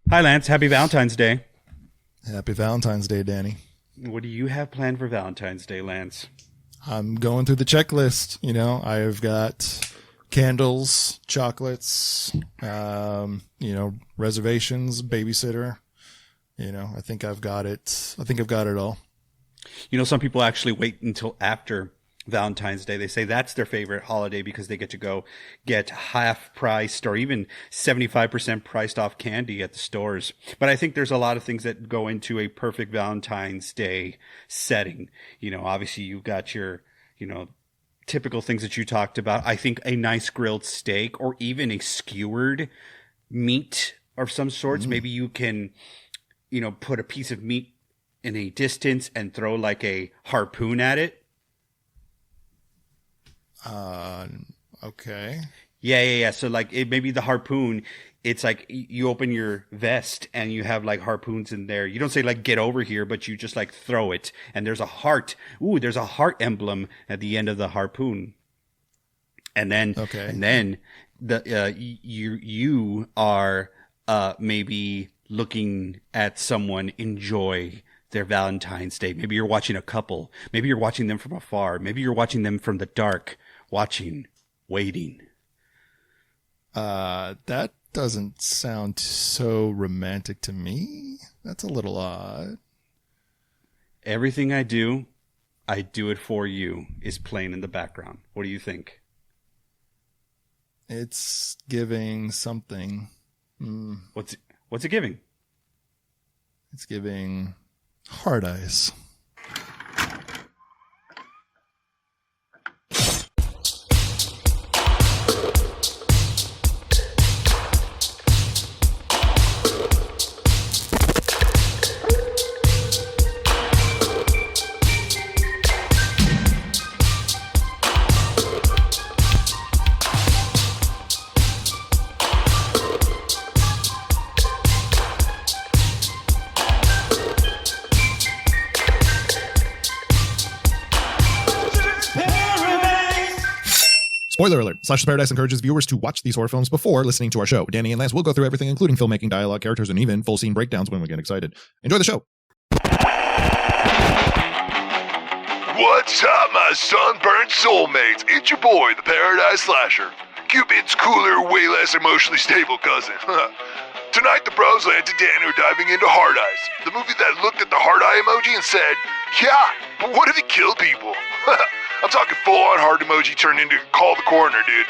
Hi, Lance. Happy Valentine's Day. Happy Valentine's Day, Danny. What do you have planned for Valentine's Day, Lance? I'm going through the checklist. I've got candles, chocolates, reservations, babysitter. I think I've got it. I think I've got it all. Some people actually wait until after Valentine's Day. They say that's their favorite holiday because they get to go get half priced or even 75% priced off candy at the stores. But I think there's a lot of things that go into a perfect Valentine's Day setting. Obviously you've got your, typical things that you talked about. I think a nice grilled steak or even a skewered meat of some sorts. Maybe you can, put a piece of meat in a distance and throw like a harpoon at it. Okay. Yeah. So like maybe the harpoon, it's like you open your vest and you have like harpoons in there. You don't say like, get over here, but you just like throw it and there's a heart. Ooh, there's a heart emblem at the end of the harpoon. And then, you are, maybe looking at someone enjoy their Valentine's Day. Maybe you're watching a couple. Maybe you're watching them from afar. Maybe you're watching them from the dark, waiting. That doesn't sound so romantic to me. That's a little odd. Everything I do it for you is playing in the background. What do you think? It's giving something. What's it giving? It's giving hard eyes. Spoiler alert, Slasher's Paradise encourages viewers to watch these horror films before listening to our show. Danny and Lance will go through everything, including filmmaking, dialogue, characters, and even full scene breakdowns when we get excited. Enjoy the show. What's up, my sunburnt soulmates? It's your boy, the Paradise Slasher. Cupid's cooler, way less emotionally stable cousin. Tonight, the bros, Lance and Danny, are diving into Hard Eyes, the movie that looked at the heart eye emoji and said, yeah, but what if he killed people? I'm talking full-on heart emoji turned into call the coroner, dude.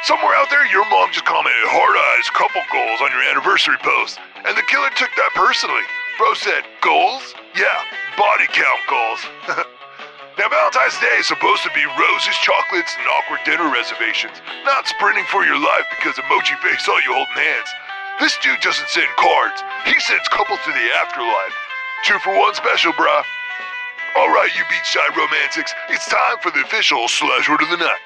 Somewhere out there, your mom just commented hard eyes, couple goals on your anniversary post, and the killer took that personally. Bro said, goals? Yeah, body count goals. Now, Valentine's Day is supposed to be roses, chocolates, and awkward dinner reservations, not sprinting for your life because emoji face all you holding hands. This dude doesn't send cards. He sends couples to the afterlife. 2 for 1 special, bruh. Alright, you beachside romantics, it's time for the official slash word of the night.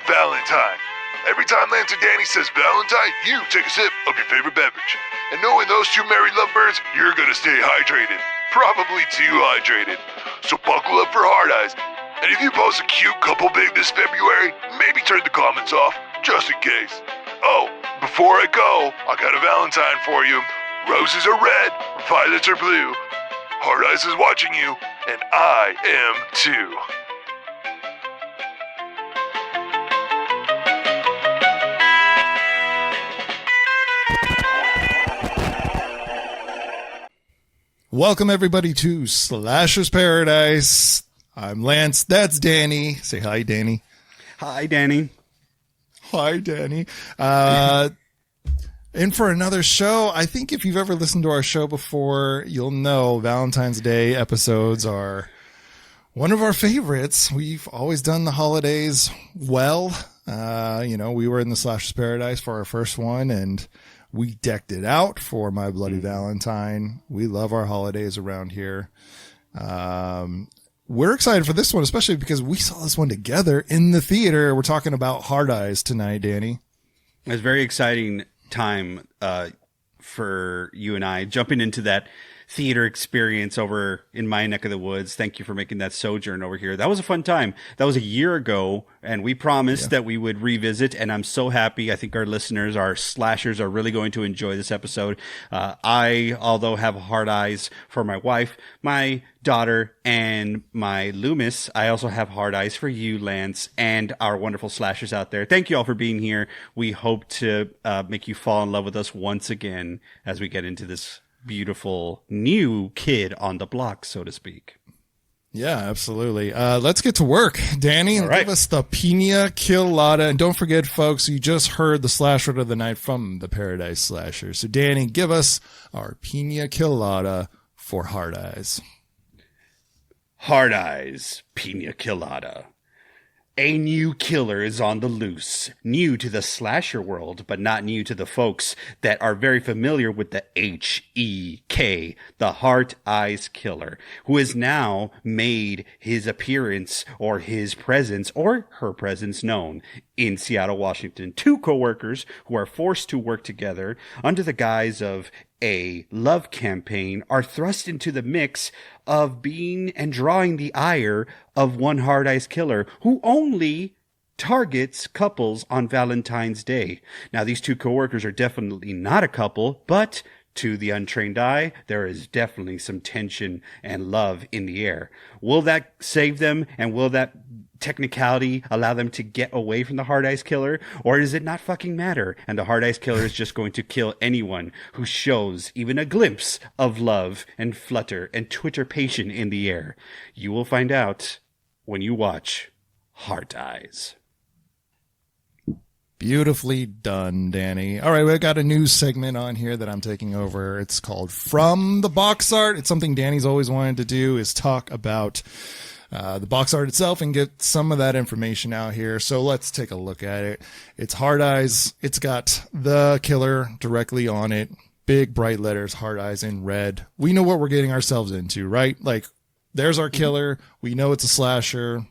Valentine. Every time Lance and Danny says Valentine, you take a sip of your favorite beverage. And knowing those two merry lovebirds, you're gonna stay hydrated. Probably too hydrated. So buckle up for Hard Eyes. And if you post a cute couple pic this February, maybe turn the comments off, just in case. Oh, before I go, I got a Valentine for you. Roses are red, violets are blue. Hard Eyes is watching you, and I am too. Welcome, everybody, to Slasher's Paradise. I'm Lance. That's Danny. Say hi, Danny. Hi, Danny. Hi, Danny. In for another show. I think if you've ever listened to our show before, you'll know Valentine's Day episodes are one of our favorites. We've always done the holidays well. We were in the Slasher's Paradise for our first one, and we decked it out for My Bloody Valentine. We love our holidays around here. We're excited for this one, especially because we saw this one together in the theater. We're talking about Hard Eyes tonight, Danny. It's very exciting time for you and I jumping into that theater experience over in my neck of the woods. Thank you for making that sojourn over here. That was a fun time. That was a year ago, and we promised that we would revisit, and I'm so happy. I think our listeners, our slashers, are really going to enjoy this episode. I, although have hard eyes for my wife, my daughter, and my Loomis, I also have hard eyes for you, Lance, and our wonderful slashers out there. Thank you all for being here. We hope to make you fall in love with us once again as we get into this beautiful new kid on the block, so to speak. Yeah, absolutely. Let's get to work. Danny, right. Give us the Pina Colada. And don't forget, folks, you just heard the slash word of the night from the Paradise Slasher. So, Danny, give us our Pina Colada for Hard Eyes. Hard Eyes, Pina Colada. A new killer is on the loose, new to the slasher world, but not new to the folks that are very familiar with the H-E-K, the Heart Eyes Killer, who has now made his appearance or his presence or her presence known in Seattle, Washington. Two coworkers who are forced to work together under the guise of a love campaign are thrust into the mix of being and drawing the ire of one hard-eyes killer who only targets couples on Valentine's Day. Now, these two coworkers are definitely not a couple, but to the untrained eye, there is definitely some tension and love in the air. Will that save them, and will that technicality allow them to get away from the hard eyes killer, or does it not fucking matter and the hard eyes killer is just going to kill anyone who shows even a glimpse of love and flutter and twitterpation in the air? You will find out when you watch Heart Eyes. Beautifully done, Danny. All right, we've got a news segment on here that I'm taking over. It's called From the Box Art. It's something Danny's always wanted to do, is talk about the box art itself and get some of that information out here. So let's take a look at it. It's Hard Eyes. It's got the killer directly on it. Big bright letters, Hard Eyes in red. We know what we're getting ourselves into, right? Like, there's our killer. We know it's a slasher.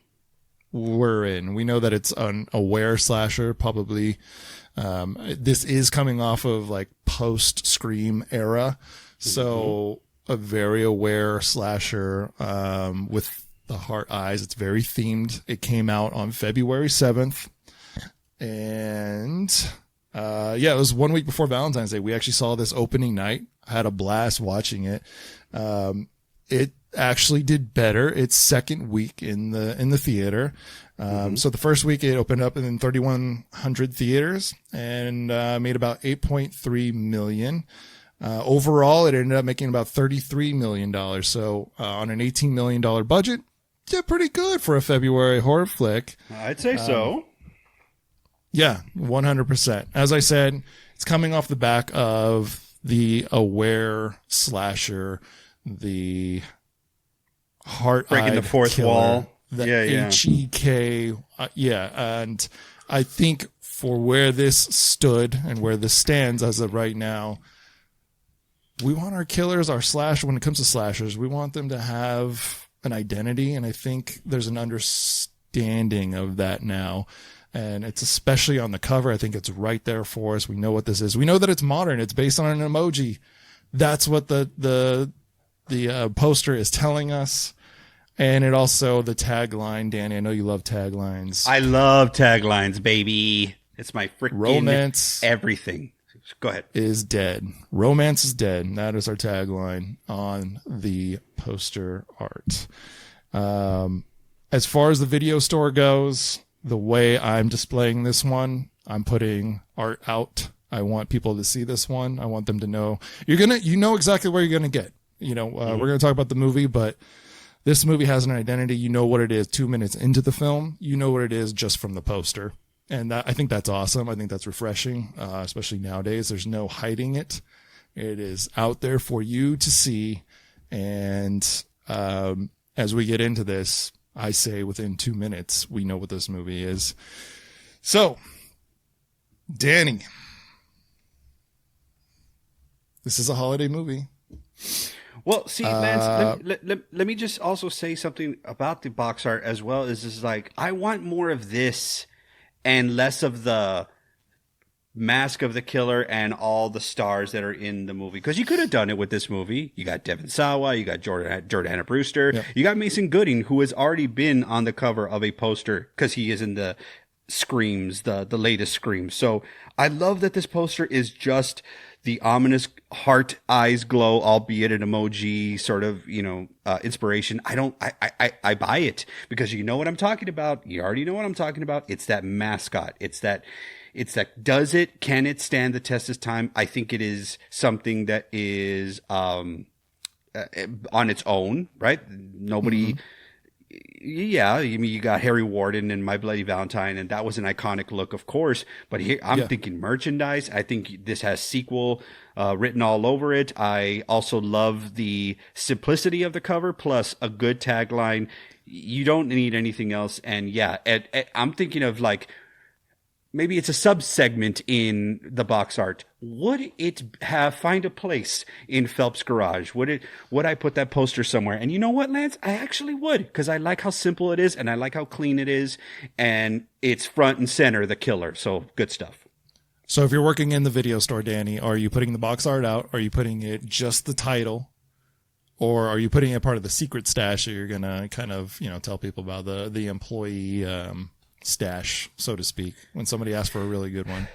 We're in. We know that it's an aware slasher, probably. This is coming off of like post Scream era. So a very aware slasher, with the Heart Eyes. It's very themed. It came out on February 7th. And, it was 1 week before Valentine's Day. We actually saw this opening night. I had a blast watching it. It actually did better its second week in the theater. So the first week it opened up in 3,100 theaters and made about 8.3 million. Overall, it ended up making about $33 million. So on an $18 million budget, yeah, pretty good for a February horror flick. I'd say so. Yeah, 100%. As I said, it's coming off the back of the aware slasher, the Heart Breaking the fourth killer, wall. the Yeah. H-E-K. And I think for where this stood and where this stands as of right now, we want our killers, our slasher, when it comes to slashers, we want them to have an identity. And I think there's an understanding of that now. And it's especially on the cover. I think it's right there for us. We know what this is. We know that it's modern. It's based on an emoji. That's what the poster is telling us. And it also, the tagline, Danny, I know you love taglines. I love taglines, baby. It's my freaking Romance everything. Go ahead. Is dead. Romance is dead. That is our tagline on the poster art. As far as the video store goes, the way I'm displaying this one, I'm putting art out. I want people to see this one. I want them to know you know exactly where you're going to get. We're going to talk about the movie, but this movie has an identity. You know what it is 2 minutes into the film. You know what it is just from the poster. And I think that's awesome. I think that's refreshing, especially nowadays. There's no hiding it. It is out there for you to see. And as we get into this, I say within 2 minutes, we know what this movie is. So, Danny, this is a holiday movie. Well, see, Lance, let me just also say something about the box art as well. Is like, I want more of this and less of the mask of the killer and all the stars that are in the movie. Because you could have done it with this movie. You got Devin Sawa, you got Jordana Brewster, you got Mason Gooding, who has already been on the cover of a poster because he is in the Screams, the latest Screams. So I love that this poster is just the ominous heart eyes glow, albeit an emoji sort of, inspiration. I buy it because you know what I'm talking about. You already know what I'm talking about. It's that mascot. It's that, can it stand the test of time? I think it is something that is, on its own, right? Nobody, yeah, I mean, you got Harry Warden and My Bloody Valentine, and that was an iconic look, of course. But here, I'm thinking merchandise. I think this has sequel written all over it. I also love the simplicity of the cover, plus a good tagline. You don't need anything else. And yeah, I'm thinking of like, maybe it's a sub-segment in the box art. Would it find a place in Phelps' garage? Would I put that poster somewhere? And you know what, Lance? I actually would, because I like how simple it is and I like how clean it is, and it's front and center, the killer. So good stuff. So if you're working in the video store, Danny, are you putting the box art out? Are you putting it just the title? Or are you putting it part of the secret stash that you're going to kind of, tell people about the employee stash, so to speak, when somebody asks for a really good one?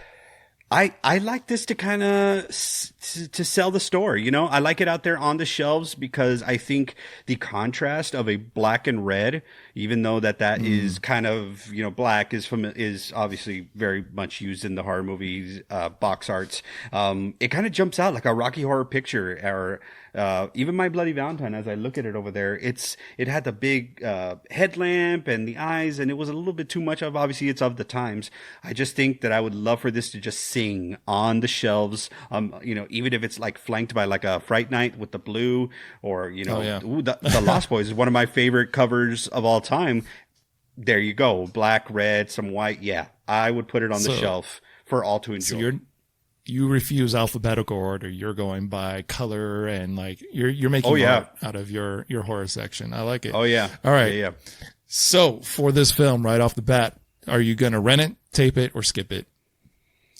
I like this to kind of to sell the store. I like it out there on the shelves because I think the contrast of a black and red, even though that is kind of, black is obviously very much used in the horror movies, box arts. It kind of jumps out like a Rocky Horror Picture or even My Bloody Valentine. As I look at it over there, it had the big headlamp and the eyes, and it was a little bit too much of. Obviously, it's of the times. I just think that I would love for this to just sing on the shelves. Even if it's like flanked by like a Fright Night with the blue, or the Lost Boys is one of my favorite covers of all time. There you go, black, red, some white. Yeah, I would put it on the shelf for all to enjoy. So you refuse alphabetical order. You're going by color, and like you're making art out of your horror section. I like it. Oh yeah. All right. Yeah. So for this film, right off the bat, are you going to rent it, tape it, or skip it?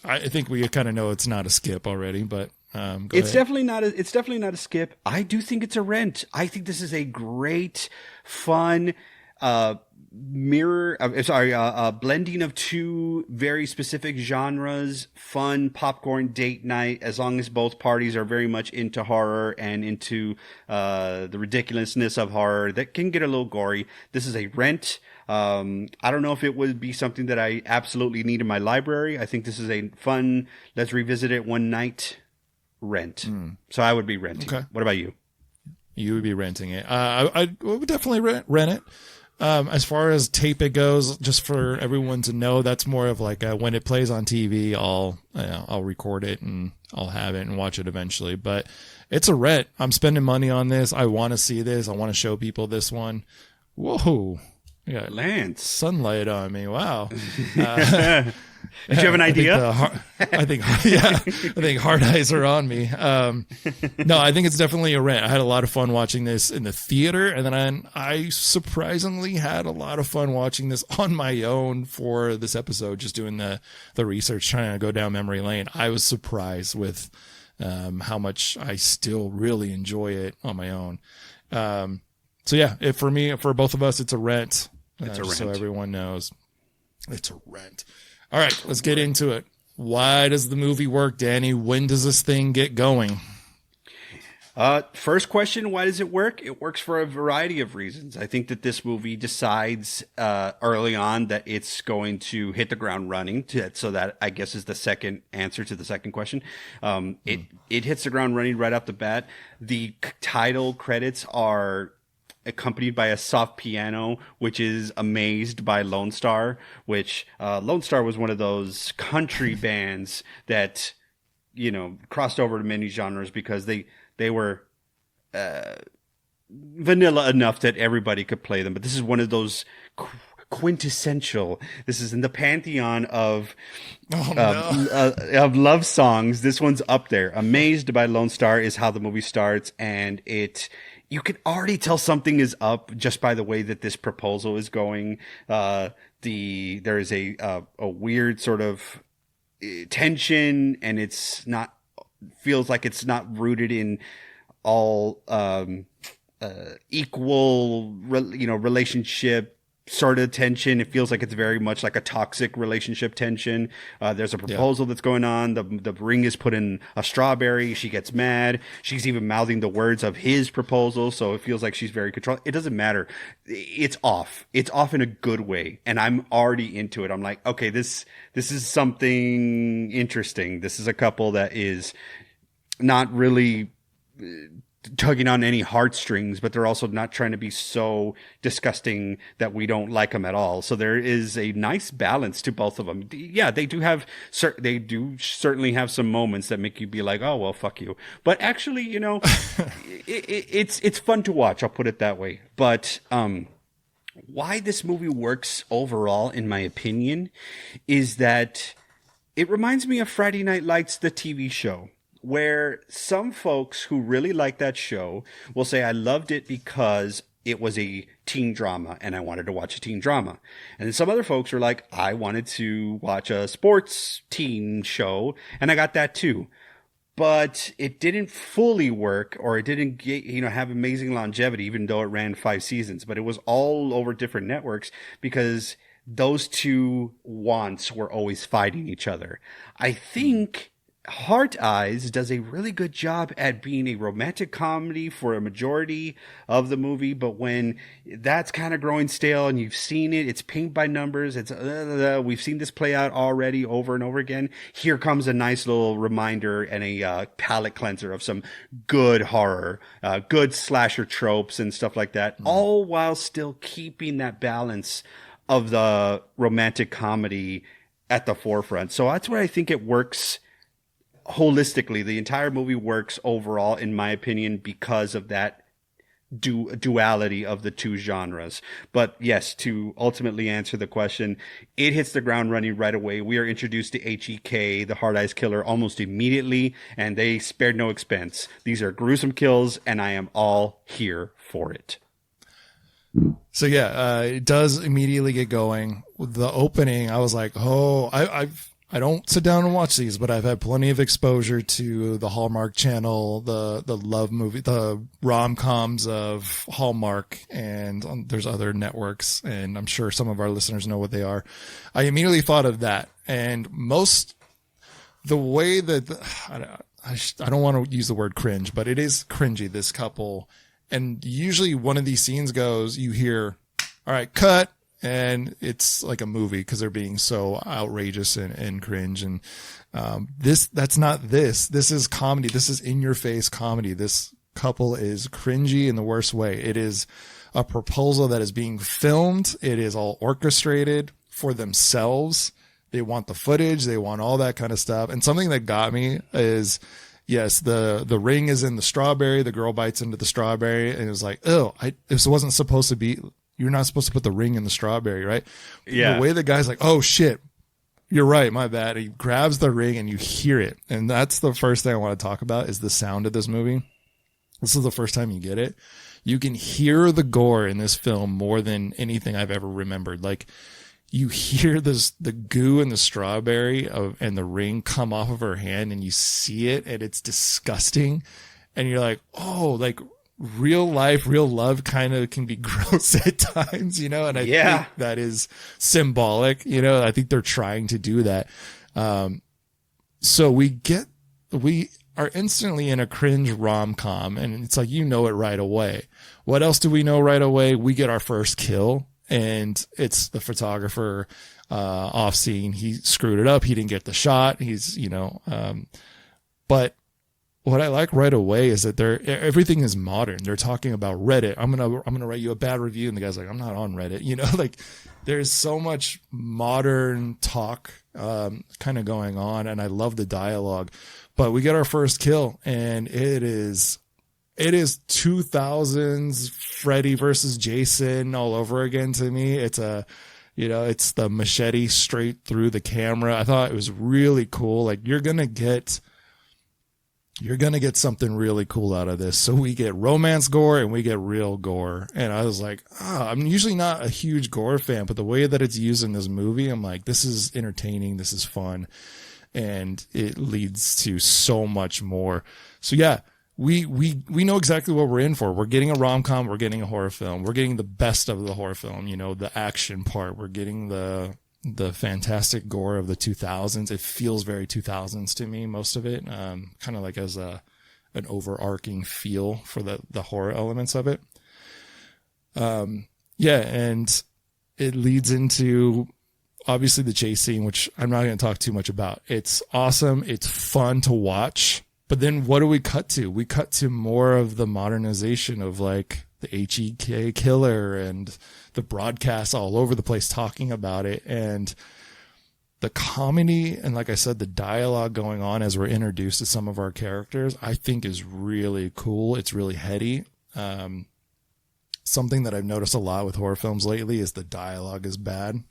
I think we kind of know it's not a skip already, but it's definitely not a skip. I do think it's a rent. I think this is a great, fun, blending of two very specific genres, fun popcorn date night, as long as both parties are very much into horror and into the ridiculousness of horror that can get a little gory. This is a rent. I don't know if it would be something that I absolutely need in my library. I think this is a fun, let's revisit it one night rent. So I would be renting. Okay. What about you? You would be renting it. I would definitely rent it. As far as tape it goes, just for everyone to know, that's more of like when it plays on TV, I'll record it and I'll have it and watch it eventually. But it's a rent. I'm spending money on this. I want to see this. I want to show people this one. Whoa. Yeah, Lance, sunlight on me. Wow. Did you have an idea? I think hard eyes are on me. No, I think it's definitely a rent. I had a lot of fun watching this in the theater, and then I surprisingly had a lot of fun watching this on my own for this episode, just doing the research, trying to go down memory lane. I was surprised with how much I still really enjoy it on my own. So yeah, for both of us, it's a rent. It's a rent. So everyone knows, it's a rent. All right, let's get into it. Why does the movie work, Danny? When does this thing get going? First question, why does it work? It works for a variety of reasons. I think that this movie decides early on that it's going to hit the ground running. So that, I guess, is the second answer to the second question. It hits the ground running right off the bat. The title credits are accompanied by a soft piano, which is Amazed by Lone Star, which Lone Star was one of those country bands that, crossed over to many genres because they were vanilla enough that everybody could play them. But this is one of those quintessential. This is in the pantheon of love songs. This one's up there. Amazed by Lone Star is how the movie starts, and you can already tell something is up just by the way that this proposal is going. There is a weird sort of tension, and feels like it's not rooted in all equal relationship sort of tension. It feels like it's very much like a toxic relationship tension. There's a proposal that's going on. The ring is put in a strawberry. She gets mad. She's even mouthing the words of his proposal. So it feels like she's very controlled. It doesn't matter. It's off. It's off in a good way. And I'm already into it. I'm like, okay, this is something interesting. This is a couple that is not really tugging on any heartstrings, but they're also not trying to be so disgusting that we don't like them at all. So there is a nice balance to both of them. Yeah, they do certainly have some moments that make you be like, oh, well, fuck you. But actually, it's fun to watch. I'll put it that way. But, why this movie works overall, in my opinion, is that it reminds me of Friday Night Lights, the TV show, where some folks who really like that show will say, I loved it because it was a teen drama and I wanted to watch a teen drama. And then some other folks are like, I wanted to watch a sports teen show and I got that too. But it didn't fully work, or it didn't get, have amazing longevity, even though it ran 5 seasons. But it was all over different networks because those two wants were always fighting each other. I think Heart Eyes does a really good job at being a romantic comedy for a majority of the movie, but when that's kind of growing stale and you've seen it, it's paint by numbers, we've seen this play out already over and over again. Here comes a nice little reminder and a palate cleanser of some good horror, good slasher tropes and stuff like that, all while still keeping that balance of the romantic comedy at the forefront. So that's where I think it works holistically. The entire movie works overall, in my opinion, because of that duality of the two genres. But yes, to ultimately answer the question, it hits the ground running right away. We are introduced to HEK, the Hard Eyes Killer, almost immediately, and they spared no expense. These are gruesome kills, and I am all here for it. So it does immediately get going. The opening, I was like, oh, I don't sit down and watch these, but I've had plenty of exposure to the Hallmark Channel, the love movie, the rom-coms of Hallmark, and there's other networks, and I'm sure some of our listeners know what they are. I immediately thought of that, and the way that I don't want to use the word cringe, but it is cringy, this couple. And usually one of these scenes goes, you hear, all right, cut. And it's like a movie because they're being so outrageous and cringe. And that's not this. This is comedy. This is in your face comedy. This couple is cringy in the worst way. It is a proposal that is being filmed. It is all orchestrated for themselves. They want the footage. They want all that kind of stuff. And something that got me is, yes, the ring is in the strawberry. The girl bites into the strawberry and it was like, oh, this wasn't supposed to be. You're not supposed to put the ring in the strawberry, right? Yeah. The way the guy's like, oh shit, you're right, my bad. He grabs the ring and you hear it. And that's the first thing I want to talk about is the sound of this movie. This is the first time you get it. You can hear the gore in this film more than anything I've ever remembered. Like you hear the goo and the strawberry and the ring come off of her hand and you see it and it's disgusting. And you're like, oh, like, real life, real love kind of can be gross at times, and I think that is symbolic, I think they're trying to do that. So we are instantly in a cringe rom-com and it's like, it right away. What else do we know right away? We get our first kill and it's the photographer, off scene. He screwed it up. He didn't get the shot. He's, but what I like right away is that everything is modern. They're talking about Reddit. I'm gonna write you a bad review, and the guy's like, I'm not on Reddit. Like there's so much modern talk kind of going on, and I love the dialogue. But we get our first kill, and it is 2000s Freddy versus Jason all over again to me. It's it's the machete straight through the camera. I thought it was really cool. Like you're gonna get something really cool out of this. So we get romance gore and we get real gore. And I was like, I'm usually not a huge gore fan, but the way that it's used in this movie, I'm like, this is entertaining. This is fun. and it leads to so much more. So yeah, we know exactly what we're in for. We're getting a rom-com, we're getting a horror film, we're getting the best of the horror film, you know, the action part, we're getting the fantastic gore of the 2000s. It feels very 2000s to me, most of it, kind of like as an overarching feel for the horror elements of it. Yeah, and it leads into obviously the chase scene, which I'm not going to talk too much about. It's awesome. It's fun to watch. But then what do we cut to? We cut to more of the modernization of like the HEK killer and the broadcasts all over the place talking about it. And the comedy and, like I said, the dialogue going on as we're introduced to some of our characters, I think is really cool. It's really heady. Something that I've noticed a lot with horror films lately is the dialogue is bad,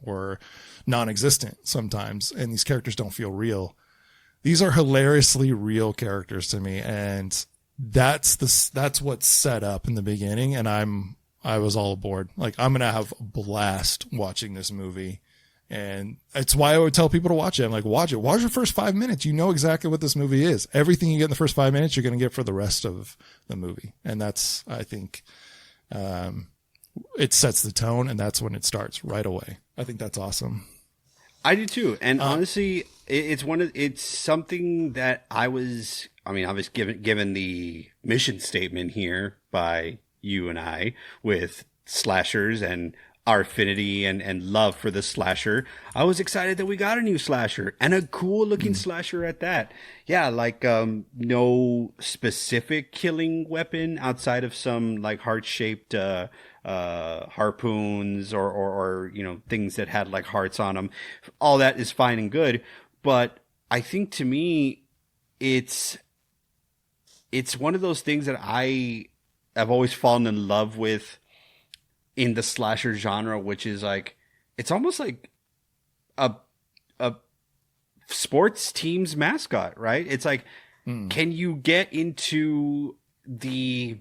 or non-existent sometimes, and these characters don't feel real. These are hilariously real characters to me, and that's what's set up in the beginning, and I was all aboard. Like, I'm gonna have a blast watching this movie, and it's why I would tell people to watch it. I'm like, watch it. Watch the first 5 minutes. You know exactly what this movie is. Everything you get in the first 5 minutes, you're gonna get for the rest of the movie, and that's, I think, it sets the tone, and that's when it starts right away. I think that's awesome. I do too, and honestly, it's something that I was given the mission statement here by you and I with slashers and our affinity and love for the slasher. I was excited that we got a new slasher, and a cool looking slasher at that. Yeah, like no specific killing weapon outside of some like heart-shaped harpoons or you know, things that had like hearts on them. All that is fine and good, but I think to me it's one of those things that I've always fallen in love with in the slasher genre, which is like, it's almost like a sports team's mascot, right? It's like, can you get into the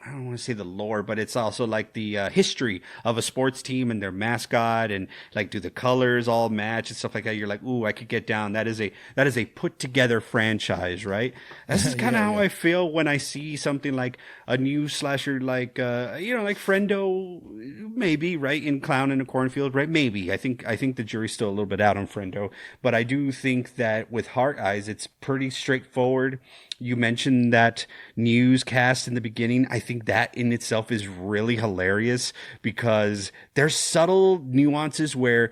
I don't want to say the lore, but it's also like the history of a sports team and their mascot, and like, do the colors all match and stuff like that? You're like, ooh, I could get down. That is a put together franchise, right? This is kind of how I feel when I see something like a new slasher, like like Friendo, maybe, right, in Clown in a Cornfield, right? Maybe. I think the jury's still a little bit out on Friendo, but I do think that with Heart Eyes, it's pretty straightforward. You mentioned that newscast in the beginning. I think that in itself is really hilarious because there's subtle nuances where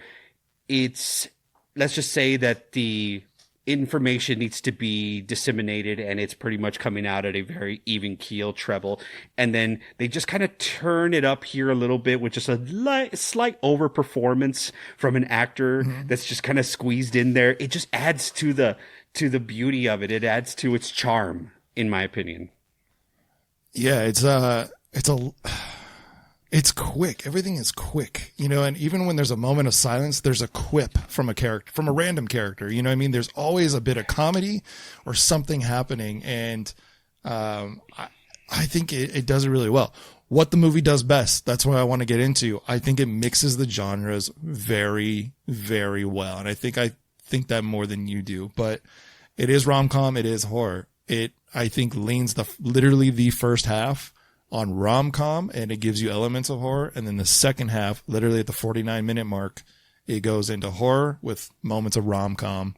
it's, let's just say that the information needs to be disseminated and it's pretty much coming out at a very even keel treble. And then they just kind of turn it up here a little bit with just a slight over performance from an actor that's just kind of squeezed in there. It just adds to the beauty of it. It adds to its charm, in my opinion. Yeah, it's quick. Everything is quick, you know, and even when there's a moment of silence, there's a quip from a random character, you know what I mean? There's always a bit of comedy or something happening. And, I think it does it really well. What the movie does best, that's what I want to get into. I think it mixes the genres very, very well. And I think that more than you do, but it is rom-com. It is horror. It, I think, leans literally the first half on rom-com, and it gives you elements of horror. And then the second half, literally at the 49-minute mark, it goes into horror with moments of rom-com.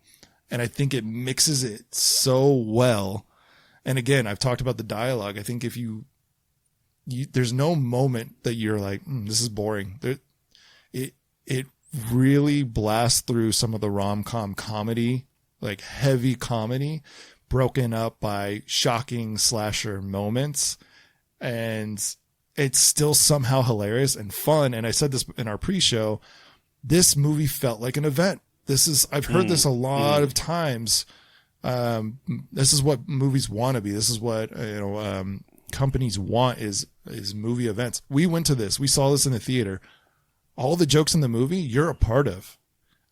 And I think it mixes it so well. And again, I've talked about the dialogue. I think if you there's no moment that you're like, this is boring. It really blasts through some of the rom-com comedy, like heavy comedy, broken up by shocking slasher moments. And it's still somehow hilarious and fun. And I said this in our pre-show, this movie felt like an event. I've heard this a lot of times. This is what movies want to be. This is what, companies want is movie events. We went to this. We saw this in the theater. All the jokes in the movie, you're a part of.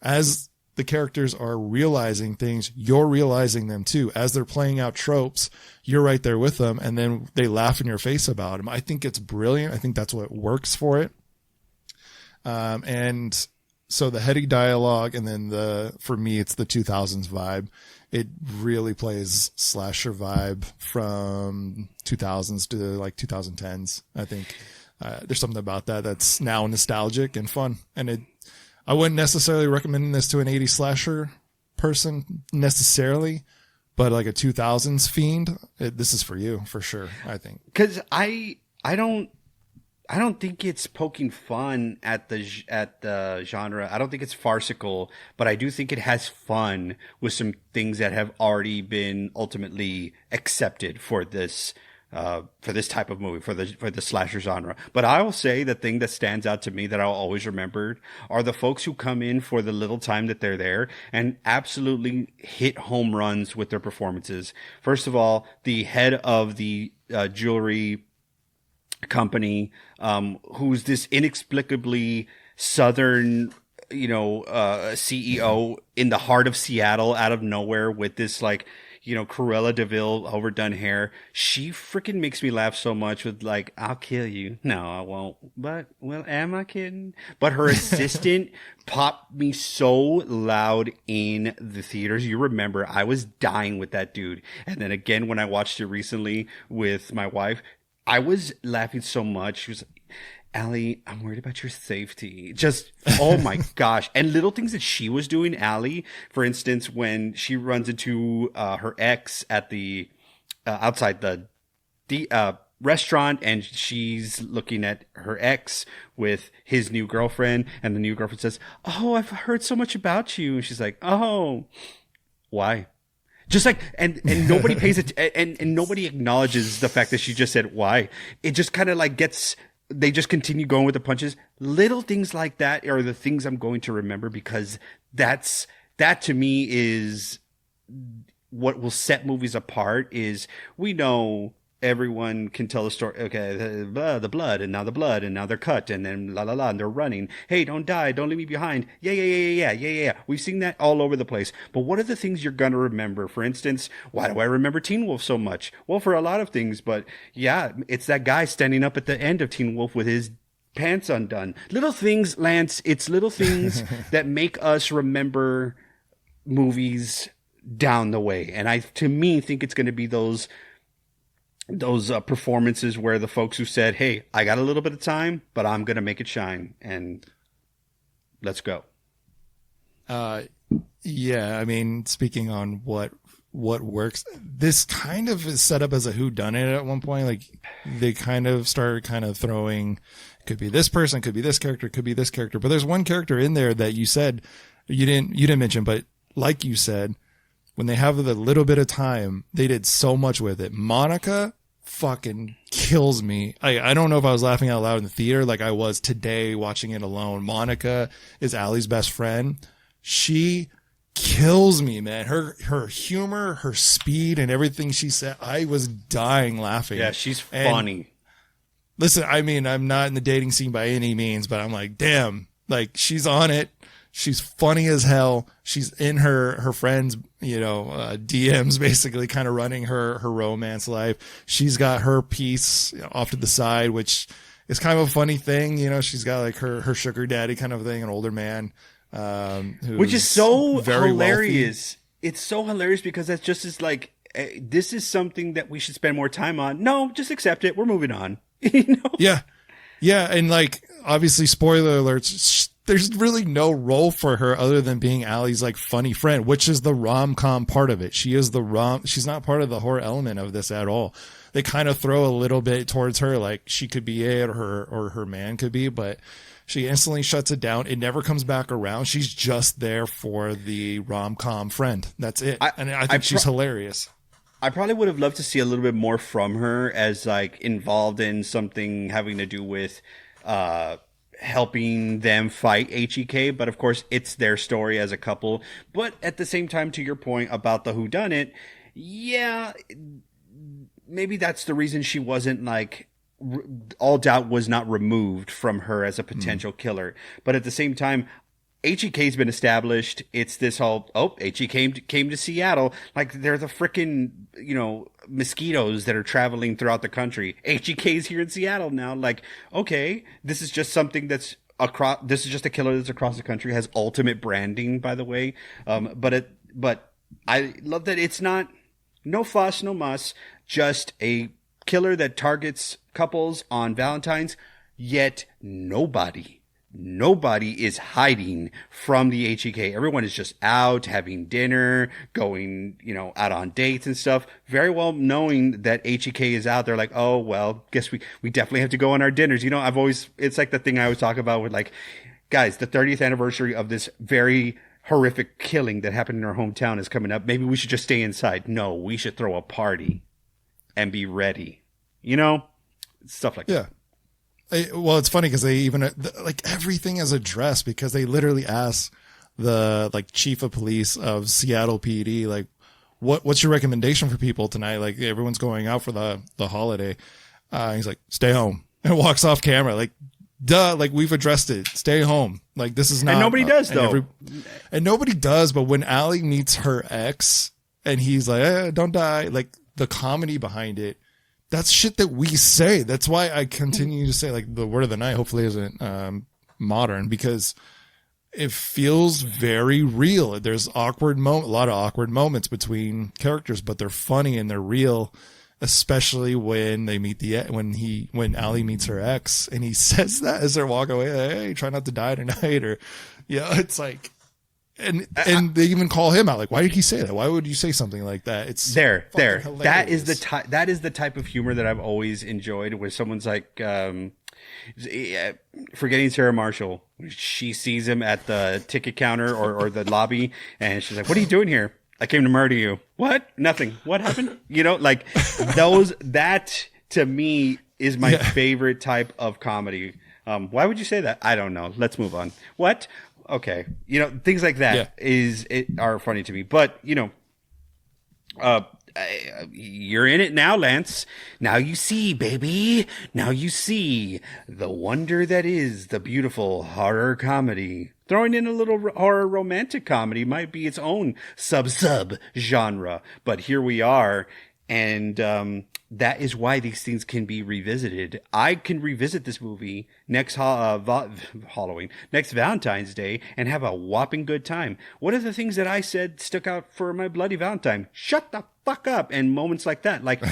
As the characters are realizing things, you're realizing them too. As they're playing out tropes, you're right there with them, and then they laugh in your face about them. I think it's brilliant. I think that's what works for it. And So the heady dialogue, and then for me, it's the 2000s vibe. It really plays slasher vibe from 2000s to like 2010s. I think there's something about that that's now nostalgic and fun. And I wouldn't necessarily recommend this to an 80s slasher person necessarily, but like a 2000s fiend, this is for you for sure, I think. Because I don't think it's poking fun at the genre. I don't think it's farcical, but I do think it has fun with some things that have already been ultimately accepted for this type of movie, for the slasher genre. But I will say the thing that stands out to me that I'll always remember are the folks who come in for the little time that they're there and absolutely hit home runs with their performances. First of all, the head of the jewelry company, who's this inexplicably southern, CEO in the heart of Seattle out of nowhere with this like, Cruella DeVille overdone hair. She freaking makes me laugh so much with like, I'll kill you. No, I won't. But, well, am I kidding? But her assistant popped me so loud in the theaters. You remember, I was dying with that dude. And then again, when I watched it recently with my wife, I was laughing so much. She was like, Allie, I'm worried about your safety. Just, oh my gosh. And little things that she was doing, Allie, for instance, when she runs into her ex at the outside the restaurant, and she's looking at her ex with his new girlfriend, and the new girlfriend says, "Oh, I've heard so much about you." And she's like, "Oh, why?" Just like, and nobody pays it, and nobody acknowledges the fact that she just said why. It just kind of like they just continue going with the punches. Little things like that are the things I'm going to remember, because that to me is what will set movies apart. Is we know everyone can tell a story. Okay, the blood, and now the blood, and now they're cut, and then la la la, and they're running. Hey, don't die, don't leave me behind. Yeah. We've seen that all over the place. But what are the things you're gonna remember? For instance, why do I remember Teen Wolf so much? Well, for a lot of things, but yeah, it's that guy standing up at the end of Teen Wolf with his pants undone. Little things, Lance. It's little things that make us remember movies down the way. And I, to me, think it's going to be those performances where the folks who said, "Hey, I got a little bit of time, but I'm going to make it shine, and let's go." Yeah, I mean, speaking on what works, this kind of is set up as a whodunit at one point. Like they kind of started throwing, could be this person, could be this character, could be this character. But there's one character in there that you said you didn't mention, but like you said, when they have the little bit of time, they did so much with it. Monica fucking kills me. I don't know if I was laughing out loud in the theater like I was today watching it alone. Monica is Allie's best friend. She kills me, man. Her humor, her speed, and everything she said, I was dying laughing. Yeah, she's funny. Listen, I mean, I'm not in the dating scene by any means, but I'm like, damn, like she's on it. She's funny as hell. She's in her friends, DMs, basically kind of running her romance life. She's got her piece off to the side, which is kind of a funny thing. She's got like her sugar daddy kind of thing, an older man, which is so very hilarious. Wealthy. It's so hilarious because that's just as like, this is something that we should spend more time on. No, just accept it. We're moving on. Yeah. And like, obviously, spoiler alerts, there's really no role for her other than being Allie's like funny friend, which is the rom-com part of it. She's not part of the horror element of this at all. They kind of throw a little bit towards her, like she could be it or her man could be, but she instantly shuts it down. It never comes back around. She's just there for the rom-com friend. That's it. And I think she's hilarious. I probably would have loved to see a little bit more from her as like involved in something having to do with, helping them fight HEK, but of course it's their story as a couple. But at the same time, to your point about the whodunit, yeah, maybe that's the reason she wasn't like, all doubt was not removed from her as a potential killer. But at the same time, HEK's been established. It's this whole, HE came to Seattle. Like they're the frickin', mosquitoes that are traveling throughout the country. HEK's here in Seattle now. Like, okay, this is just something that's across. This is just a killer that's across the country. Has ultimate branding, by the way. But I love that it's not no fuss, no muss, just a killer that targets couples on Valentine's. Yet nobody is hiding from the HEK. Everyone is just out having dinner, going, out on dates and stuff. Very well knowing that HEK is out there, like, oh, well, guess we definitely have to go on our dinners. It's like the thing I always talk about with, like, guys, the 30th anniversary of this very horrific killing that happened in our hometown is coming up. Maybe we should just stay inside. No, we should throw a party and be ready. Stuff like that. Well, it's funny because they even like everything is addressed because they literally ask the chief of police of Seattle PD, like, what's your recommendation for people tonight? Like, everyone's going out for the holiday. He's like, stay home, and walks off camera. Like, duh, like, we've addressed it. Stay home. Like, this is not. And nobody does though. And nobody does. But when Allie meets her ex, and he's like, don't die. Like, the comedy behind it. That's shit that we say. That's why I continue to say, like, the word of the night hopefully isn't modern, because it feels very real. There's a lot of awkward moments between characters, but they're funny and they're real, especially when they meet when Allie meets her ex, and he says that as they're walking away, like, hey, try not to die tonight, or it's like. And they even call him out, like, why did he say that? Why would you say something like that? It's there. Hilarious. That is the type of humor that I've always enjoyed, where someone's like, forgetting Sarah Marshall. She sees him at the ticket counter or the lobby, and she's like, what are you doing here? I came to murder you. What? Nothing. What happened? Like that to me is my favorite type of comedy. Why would you say that? I don't know. Let's move on. What? Okay. Things like that are funny to me, but you're in it now, Lance. Now you see, baby. Now you see the wonder that is the beautiful horror comedy. Throwing in a little horror romantic comedy might be its own sub genre, but here we are. And, that is why these things can be revisited. I can revisit this movie next Halloween, next Valentine's Day, and have a whopping good time. What are the things that I said stuck out for my bloody Valentine? Shut the fuck up. And moments like that, like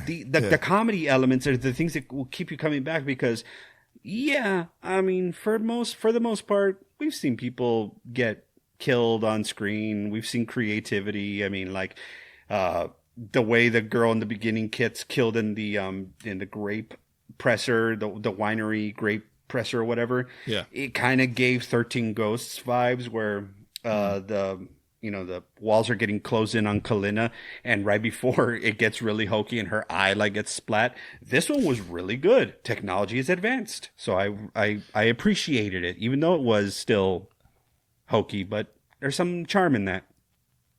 the comedy elements are the things that will keep you coming back, because I mean, for the most part, we've seen people get killed on screen. We've seen creativity. I mean, like, the way the girl in the beginning gets killed in the grape presser, the winery grape presser or whatever. Yeah. It kind of gave 13 Ghosts vibes, where the walls are getting closed in on Kalina, and right before it gets really hokey and her eye gets splat. This one was really good. Technology is advanced. So I appreciated it, even though it was still hokey, but there's some charm in that.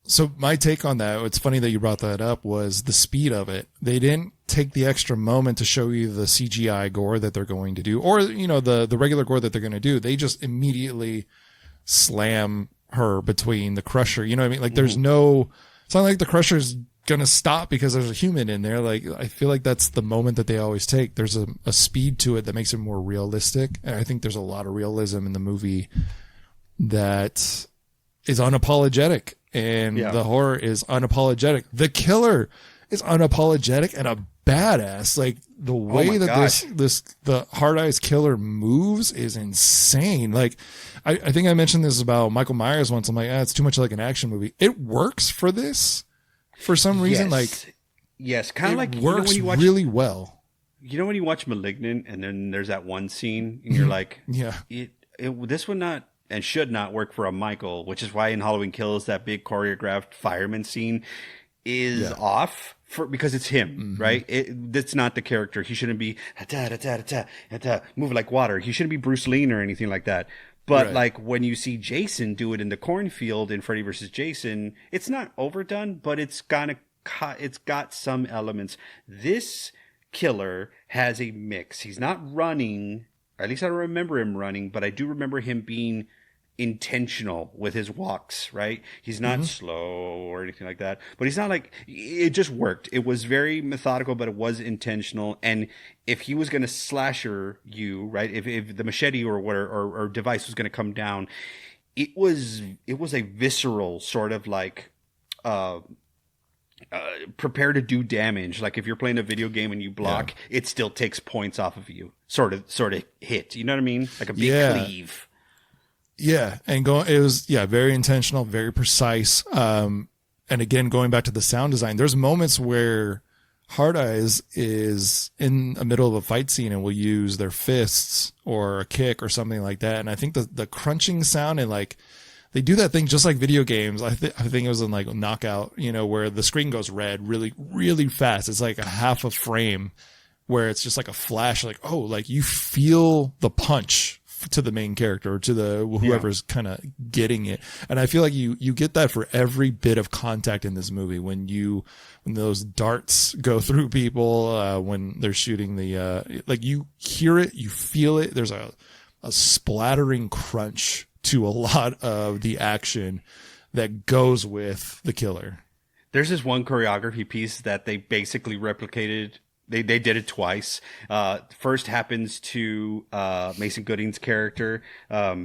So my take on that, it's funny that you brought that up, was the speed of it. They didn't take the extra moment to show you the CGI gore that they're going to do, or, the regular gore that they're going to do. They just immediately slam her between the crusher. You know what I mean? Like, there's it's not like the crusher's going to stop because there's a human in there. Like, I feel like that's the moment that they always take. There's a speed to it that makes it more realistic. And I think there's a lot of realism in the movie that is unapologetic. And the horror is unapologetic. The killer is unapologetic and a badass. Like, the way the Hard Eyes killer moves is insane. Like, I think I mentioned this about Michael Myers once. I'm like, it's too much like an action movie. It works for this for some reason. Kind of like works when you watch, really well. When you watch *Malignant* and then there's that one scene and you're like, this would not and should not work for a Michael, which is why in Halloween Kills, that big choreographed fireman scene is off because it's him, right? That's not the character. He shouldn't be moving like water. He shouldn't be Bruce Lee or anything like that. But like when you see Jason do it in the cornfield in Freddy vs. Jason, it's not overdone, but it's got some elements. This killer has a mix. He's not running. Or at least I don't remember him running, but I do remember him being intentional with his walks, right? He's not slow or anything like that, but he's not like, it just worked. It was very methodical, but it was intentional. And if he was going to slasher you, right? If the machete or whatever, or device was going to come down, it was a visceral sort of like, prepare to do damage. Like if you're playing a video game and you block, it still takes points off of you. Sort of hit. You know what I mean? Like a big cleave. Yeah, and it was very intentional, very precise. And again, going back to the sound design, there's moments where Hard Eyes is in the middle of a fight scene and will use their fists or a kick or something like that. And I think the crunching sound, and like they do that thing just like video games. I think it was in like Knockout, where the screen goes red really, really fast. It's like a half a frame where it's just like a flash, like, oh, like you feel the punch to the main character or to the whoever's kind of getting it. And I feel like you get that for every bit of contact in this movie. When those darts go through people, when they're shooting like you hear it, you feel it. There's a splattering crunch to a lot of the action that goes with the killer. There's this one choreography piece that they basically replicated. They did it twice. First happens to Mason Gooding's character,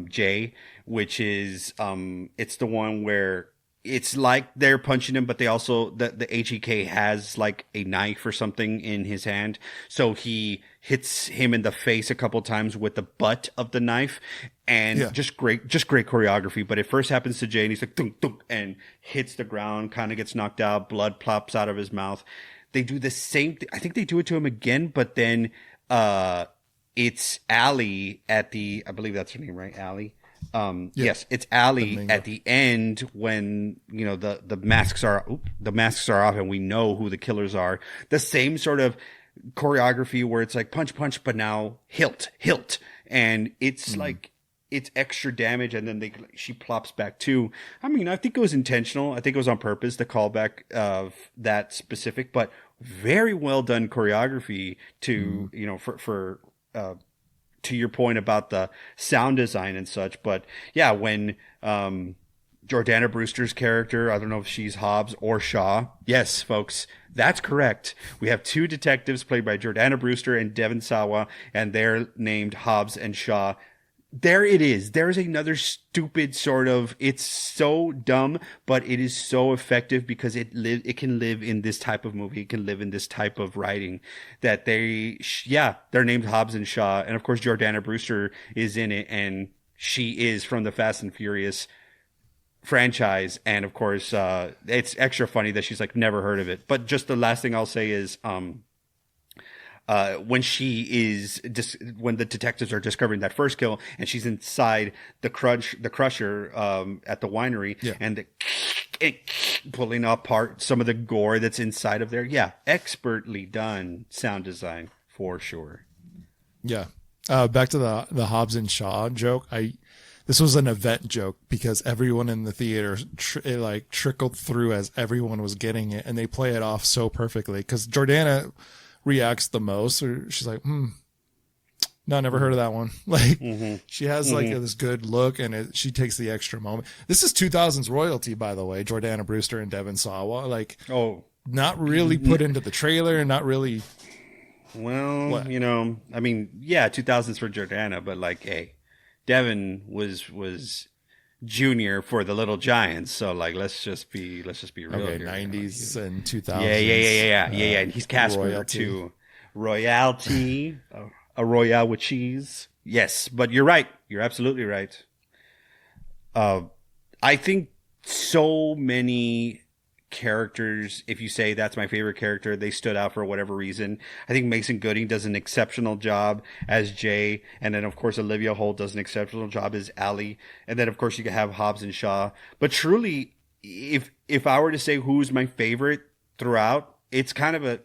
Jay, which is it's the one where it's like they're punching him, but they also the HEK has like a knife or something in his hand, so he hits him in the face a couple times with the butt of the knife, and just great choreography. But it first happens to Jay, and he's like thunk, thunk, and hits the ground, kind of gets knocked out, blood plops out of his mouth. They do the same thing. I think they do it to him again, but then it's Allie at the, I believe that's her name, right? Allie. Yes, it's Allie at the end when the masks are off and we know who the killers are. The same sort of choreography where it's like punch, punch, but now hilt, and it's like it's extra damage, and then she plops back too. I mean, I think it was intentional. I think it was on purpose, the callback of that specific, but very well done choreography to for to your point about the sound design and such. But yeah, when Jordana Brewster's character, I don't know if she's Hobbs or Shaw. Yes, folks, that's correct. We have two detectives played by Jordana Brewster and Devon Sawa, and they're named Hobbs and Shaw. There it is. There's another stupid sort of, it's so dumb, but it is so effective because it can live in this type of movie. It can live in this type of writing that they're named Hobbs and Shaw. And of course, Jordana Brewster is in it, and she is from the Fast and Furious franchise. And of course, it's extra funny that she's like, never heard of it. But just the last thing I'll say is, when when the detectives are discovering that first kill, and she's inside the crusher at the winery, and pulling apart some of the gore that's inside of there. Yeah, expertly done sound design for sure. Yeah. Back to the Hobbs and Shaw joke. This was an event joke because everyone in the theater it like trickled through as everyone was getting it, and they play it off so perfectly because Jordana reacts the most, or she's like, no, never heard of that one. Like she has like this good look, and she takes the extra moment. This is 2000s royalty, by the way. Jordana Brewster and Devon Sawa, like, not really put into the trailer, not really. Well, what? I mean, yeah, 2000s for Jordana, but like, hey, Devon was junior for the Little Giants, so like let's just be real. Okay, here, 90s and 2000s. Yeah. And he's Casper too. Royalty, a royale with cheese. Yes, but you're right. You're absolutely right. I think so many characters, if you say that's my favorite character, they stood out for whatever reason. I think Mason Gooding does an exceptional job as Jay, and then of course Olivia Holt does an exceptional job as Allie, and then of course you can have Hobbs and Shaw. But truly, if I were to say who's my favorite throughout, it's kind of a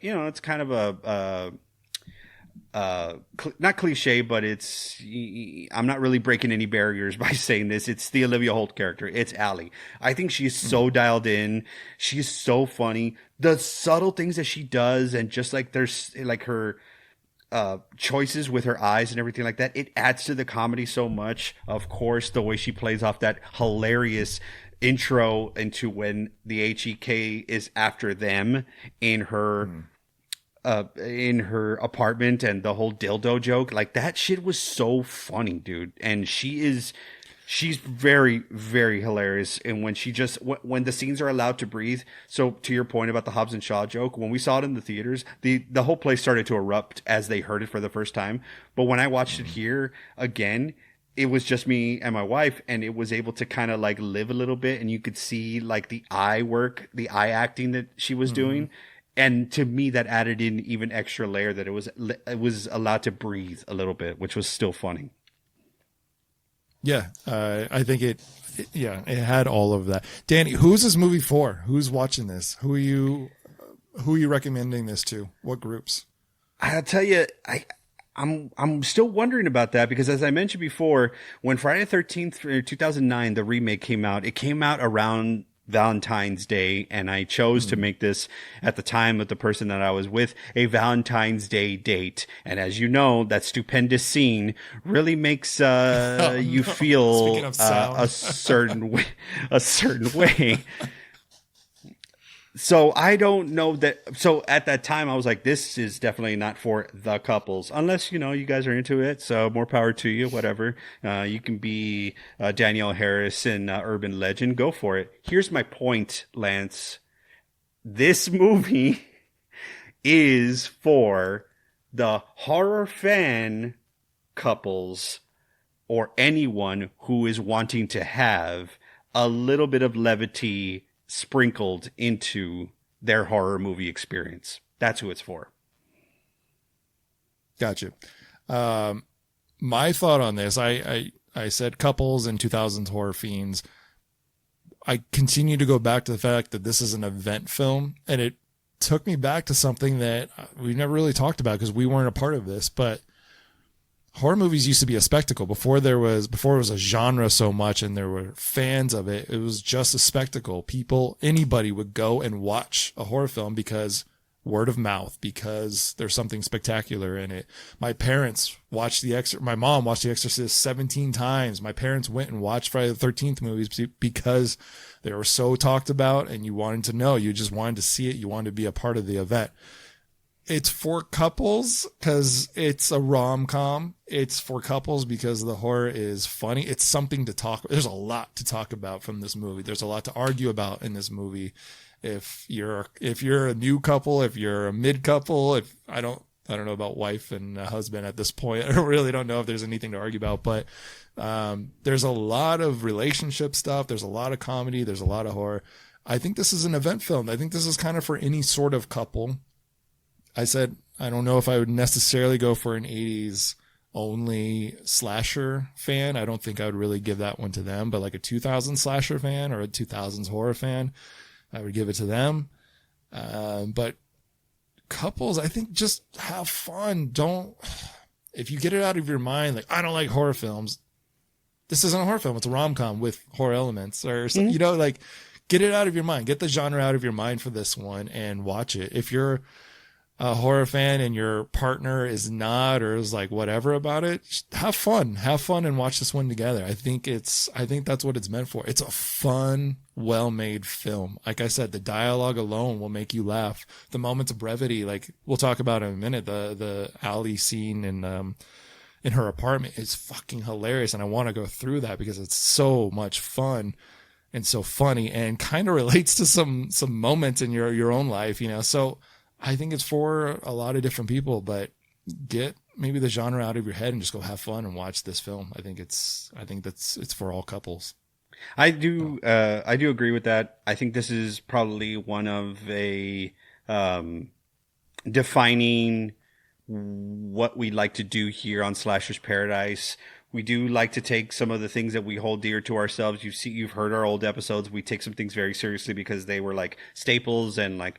not cliche, but I'm not really breaking any barriers by saying this. It's the Olivia Holt character. It's Allie. I think she's so dialed in. She's so funny. The subtle things that she does, and just like there's like her choices with her eyes and everything like that, it adds to the comedy so much. Of course, the way she plays off that hilarious intro into when the HEK is after them in her apartment, and the whole dildo joke, like that shit was so funny, dude. And she's very, very hilarious. And when when the scenes are allowed to breathe, so to your point about the Hobbs and Shaw joke, when we saw it in the theaters, the whole place started to erupt as they heard it for the first time. But when I watched it here again, it was just me and my wife, and it was able to kind of like live a little bit, and you could see like the eye acting that she was doing. And to me, that added in even extra layer that it was allowed to breathe a little bit, which was still funny. Yeah, I think it had all of that. Danny, who's this movie for? Who's watching this? Who are you recommending this to? What groups? I'll tell you, I'm still wondering about that, because as I mentioned before, when Friday the 13th 2009 the remake came out, it came out around Valentine's Day, and I chose to make this at the time with the person that I was with a Valentine's Day date. And as you know, that stupendous scene really makes you feel a certain way. So I don't know that. So at that time, I was like, this is definitely not for the couples, unless, you guys are into it. So more power to you, whatever. You can be Danielle Harris in Urban Legend. Go for it. Here's my point, Lance. This movie is for the horror fan couples, or anyone who is wanting to have a little bit of levity sprinkled into their horror movie experience. That's who it's for. Gotcha. My thought on this, I said couples and 2000s horror fiends. I continue to go back to the fact that this is an event film, and it took me back to something that we've never really talked about because we weren't a part of this, but horror movies used to be a spectacle before it was a genre so much and there were fans of it. It was just a spectacle. Anybody would go and watch a horror film because word of mouth, because there's something spectacular in it. My parents watched my mom watched The Exorcist 17 times. My parents went and watched Friday the 13th movies because they were so talked about, and you wanted to know, you just wanted to see it. You wanted to be a part of the event. It's for couples because it's a rom-com. It's for couples because the horror is funny. It's something to talk about. There's a lot to talk about from this movie. There's a lot to argue about in this movie. If you're a new couple, if you're a mid couple, I don't know about wife and husband at this point. I really don't know if there's anything to argue about, but there's a lot of relationship stuff. There's a lot of comedy. There's a lot of horror. I think this is an event film. I think this is kind of for any sort of couple. I said, I don't know if I would necessarily go for an 80s only slasher fan. I don't think I would really give that one to them, but like a 2000s slasher fan or a 2000s horror fan, I would give it to them. But couples, I think just have fun. If you get it out of your mind, like, I don't like horror films. This isn't a horror film. It's a rom-com with horror elements or something, like, get it out of your mind. Get the genre out of your mind for this one and watch it. If you're a horror fan and your partner is not, or is like whatever about it, just have fun and watch this one together. I think that's what it's meant for. It's a fun, well-made film. Like I said, the dialogue alone will make you laugh. The moments of brevity, like we'll talk about in a minute, the alley scene in her apartment is fucking hilarious. And I want to go through that because it's so much fun and so funny and kind of relates to some moments in your own life, So I think it's for a lot of different people, but get maybe the genre out of your head and just go have fun and watch this film. I think it's for all couples. I do agree with that. I think this is probably one of defining what we like to do here on Slasher's Paradise. We do like to take some of the things that we hold dear to ourselves. You've heard our old episodes. We take some things very seriously because they were like staples and like,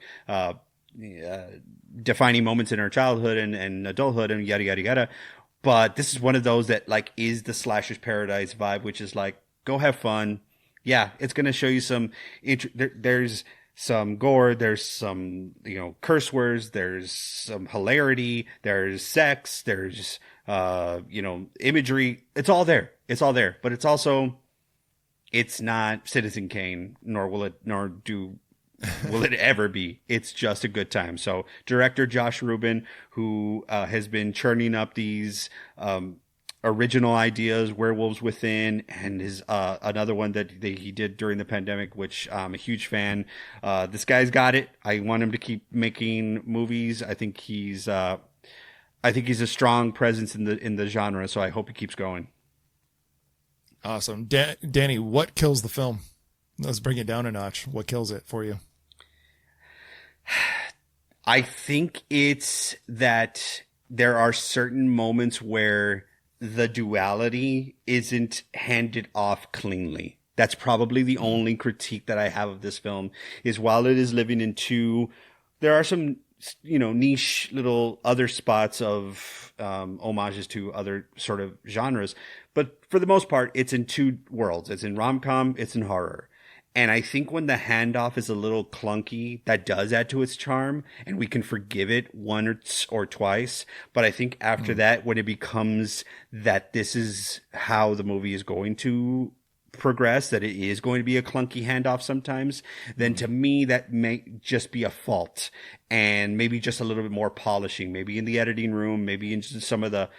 defining moments in our childhood and adulthood and yada yada yada. But this is one of those that like is the Slasher's Paradise vibe, which is like, go have fun. Yeah, it's gonna show you some. There's some gore, there's some, curse words, there's some hilarity, there's sex, there's, imagery. It's all there. It's all there. But it's not Citizen Kane, will it ever be. It's just a good time. So director Josh Rubin, who has been churning up these original ideas, Werewolves Within, and his another one that he did during the pandemic, which I'm a huge fan. This guy's got it. I want him to keep making movies. I think he's a strong presence in the genre. So I hope he keeps going. Awesome. Danny, what kills the film? Let's bring it down a notch. What kills it for you? I think it's that there are certain moments where the duality isn't handed off cleanly. That's probably the only critique that I have of this film, is while it is living in two, there are some, niche little other spots of homages to other sort of genres. But for the most part, it's in two worlds. It's in rom-com, it's in horror. And I think when the handoff is a little clunky, that does add to its charm, and we can forgive it once or twice. But I think after that, when it becomes that this is how the movie is going to progress, that it is going to be a clunky handoff sometimes, then to me, that may just be a fault. And maybe just a little bit more polishing, maybe in the editing room, maybe in just some of the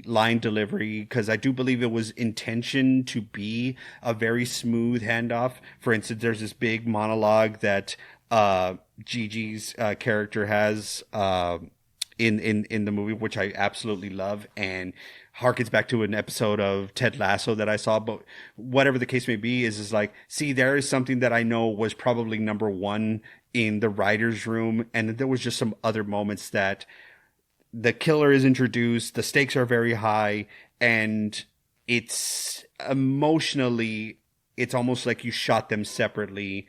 line delivery, because I do believe it was intention to be a very smooth handoff. For instance, there's this big monologue that Gigi's character has in the movie, which I absolutely love, and harkens back to an episode of Ted Lasso that I saw. But whatever the case may be, is like, see, there is something that I know was probably number one in the writer's room, and there was just some other moments that the killer is introduced, the stakes are very high, and it's emotionally, it's almost like you shot them separately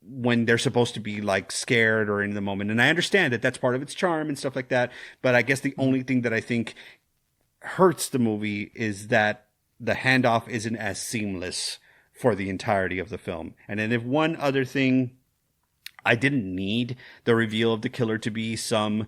when they're supposed to be like scared or in the moment. And I understand that that's part of its charm and stuff like that. But I guess the only thing that I think hurts the movie is that the handoff isn't as seamless for the entirety of the film. And then if one other thing, I didn't need the reveal of the killer to be them.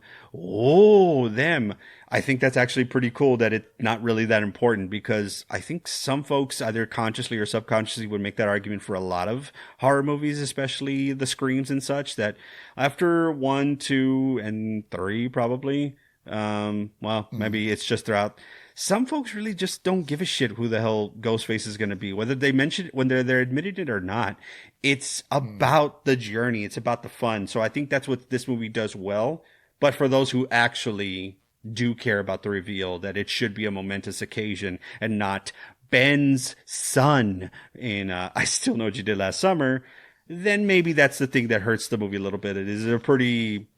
I think that's actually pretty cool that it's not really that important, because I think some folks either consciously or subconsciously would make that argument for a lot of horror movies, especially the screams and such, that after 1, 2, and 3 probably, maybe it's just throughout. Some folks really just don't give a shit who the hell Ghostface is going to be, whether they mention it when they're admitting it or not. It's about the journey. It's about the fun. So I think that's what this movie does well. But for those who actually do care about the reveal, that it should be a momentous occasion and not Ben's son in I Still Know What You Did Last Summer, then maybe that's the thing that hurts the movie a little bit. It is a pretty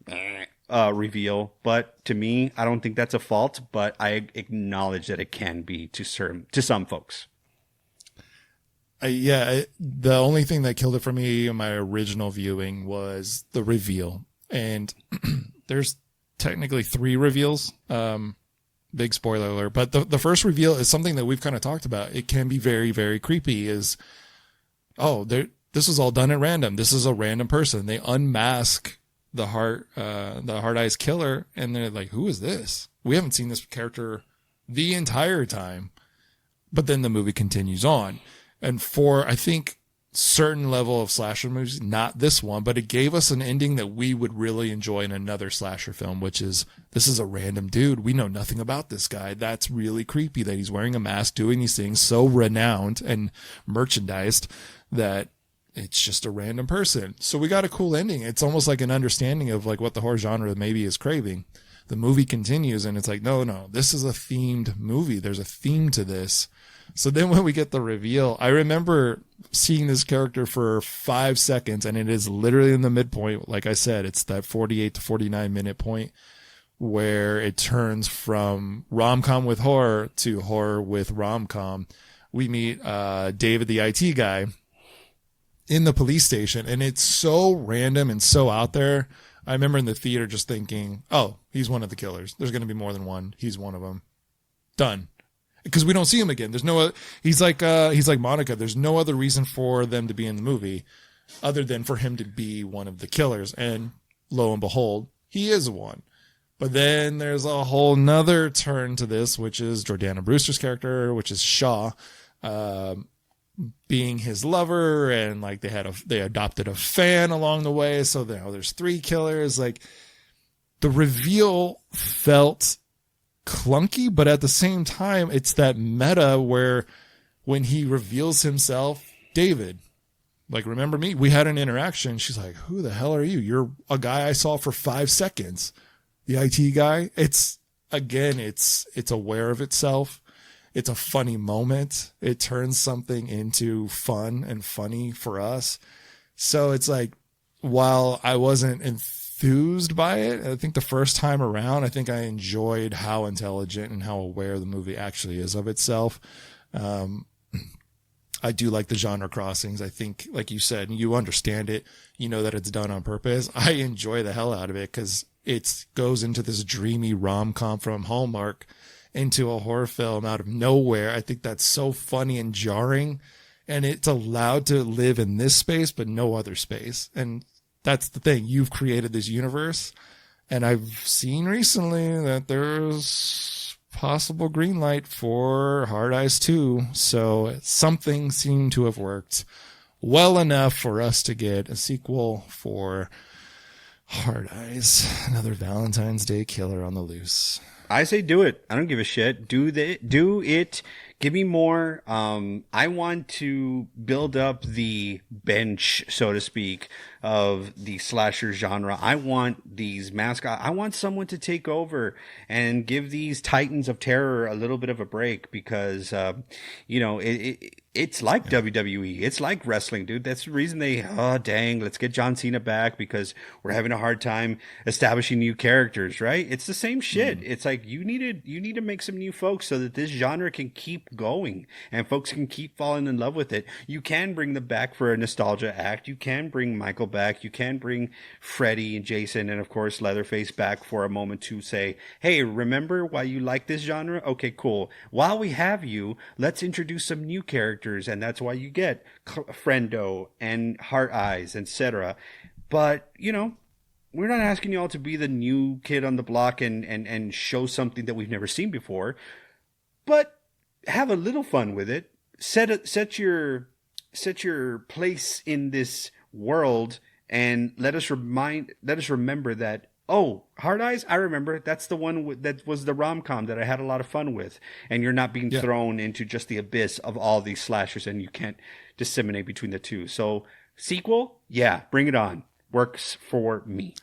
reveal, but to me, I don't think that's a fault, but I acknowledge that it can be to some folks. The only thing that killed it for me in my original viewing was the reveal. And there's technically 3 reveals. Big spoiler alert. But the first reveal is something that we've kind of talked about. It can be very, very creepy, is, this was all done at random. This is a random person. They unmask the Hard Eyes killer, and they're like, who is this? We haven't seen this character the entire time. But then the movie continues on. And for, I think, certain level of slasher movies, not this one, but it gave us an ending that we would really enjoy in another slasher film, which is, this is a random dude. We know nothing about this guy. That's really creepy that he's wearing a mask, doing these things so renowned and merchandised that it's just a random person. So we got a cool ending. It's almost like an understanding of like what the horror genre maybe is craving. The movie continues and it's like, no, this is a themed movie. There's a theme to this. So then when we get the reveal, I remember seeing this character for 5 seconds, and it is literally in the midpoint. Like I said, it's that 48 to 49 minute point where it turns from rom-com with horror to horror with rom-com. We meet David, the IT guy, in the police station, and it's so random and so out there. I remember in the theater just thinking, oh, he's one of the killers. There's going to be more than one. He's one of them. Done. Because we don't see him again. There's no, he's like Monica. There's no other reason for them to be in the movie. other than for him to be one of the killers. And lo and behold, he is one. But then there's a whole nother turn to this, which is Jordana Brewster's character, which is Shaw, being his lover, and like they adopted a fan along the way. So now there's 3 killers. Like, the reveal felt clunky, but at the same time, it's that meta where when he reveals himself, David, like, remember me? We had an interaction. She's like, who the hell are you? You're a guy I saw for 5 seconds. The IT guy. It's aware of itself. It's a funny moment. It turns something into fun and funny for us. So it's like, while I wasn't enthused by it, I think the first time around, I think I enjoyed how intelligent and how aware the movie actually is of itself. I do like the genre crossings. I think, like you said, you understand it. You know that it's done on purpose. I enjoy the hell out of it because it goes into this dreamy rom-com from Hallmark into a horror film out of nowhere. I think that's so funny and jarring, and it's allowed to live in this space, but no other space. And that's the thing. You've created this universe, and I've seen recently that there's possible green light for Hard Eyes 2. So something seemed to have worked well enough for us to get a sequel for Hard Eyes, another Valentine's Day killer on the loose. I say do it. I don't give a shit. Do it. Give me more. I want to build up the bench, so to speak, of the slasher genre. I want these mascots. I want someone to take over and give these titans of terror a little bit of a break because, it's like WWE. It's like wrestling, dude. That's the reason let's get John Cena back because we're having a hard time establishing new characters, right? It's the same shit. It's like you need to make some new folks so that this genre can keep going and folks can keep falling in love with it. You can bring them back for a nostalgia act. You can bring Michael back. You can bring Freddy and Jason and of course Leatherface back for a moment to say, hey, remember why you like this genre? Okay, cool. While we have you, let's introduce some new characters, and that's why you get Friendo and Heart Eyes, etc. But, we're not asking you all to be the new kid on the block and show something that we've never seen before. But have a little fun with it. Set your place in this world, and let us remember that. Oh, Hard Eyes, I remember. That's the one that was the rom-com that I had a lot of fun with. And you're not being thrown into just the abyss of all these slashers, and you can't disseminate between the two. So, sequel, yeah, bring it on. Works for me.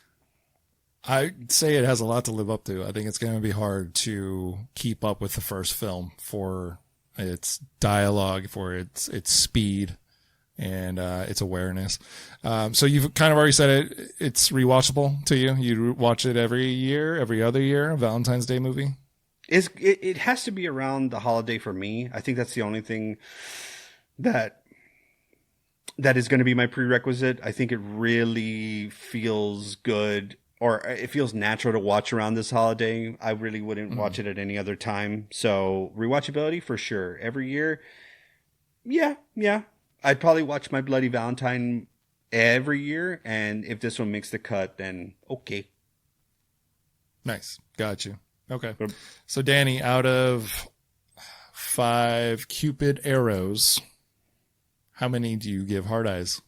I'd say it has a lot to live up to. I think it's going to be hard to keep up with the first film for its dialogue, for its speed, and its awareness. So you've kind of already said it. It's rewatchable to you. You watch it every year, every other year, a Valentine's Day movie? It has to be around the holiday for me. I think that's the only thing that is going to be my prerequisite. I think it really feels good, or it feels natural to watch around this holiday. I really wouldn't watch it at any other time. So rewatchability for sure. Every year. Yeah. I'd probably watch My Bloody Valentine every year. And if this one makes the cut, then okay. Nice. Got you. Okay. So Danny, out of 5 Cupid arrows, how many do you give Hard Eyes?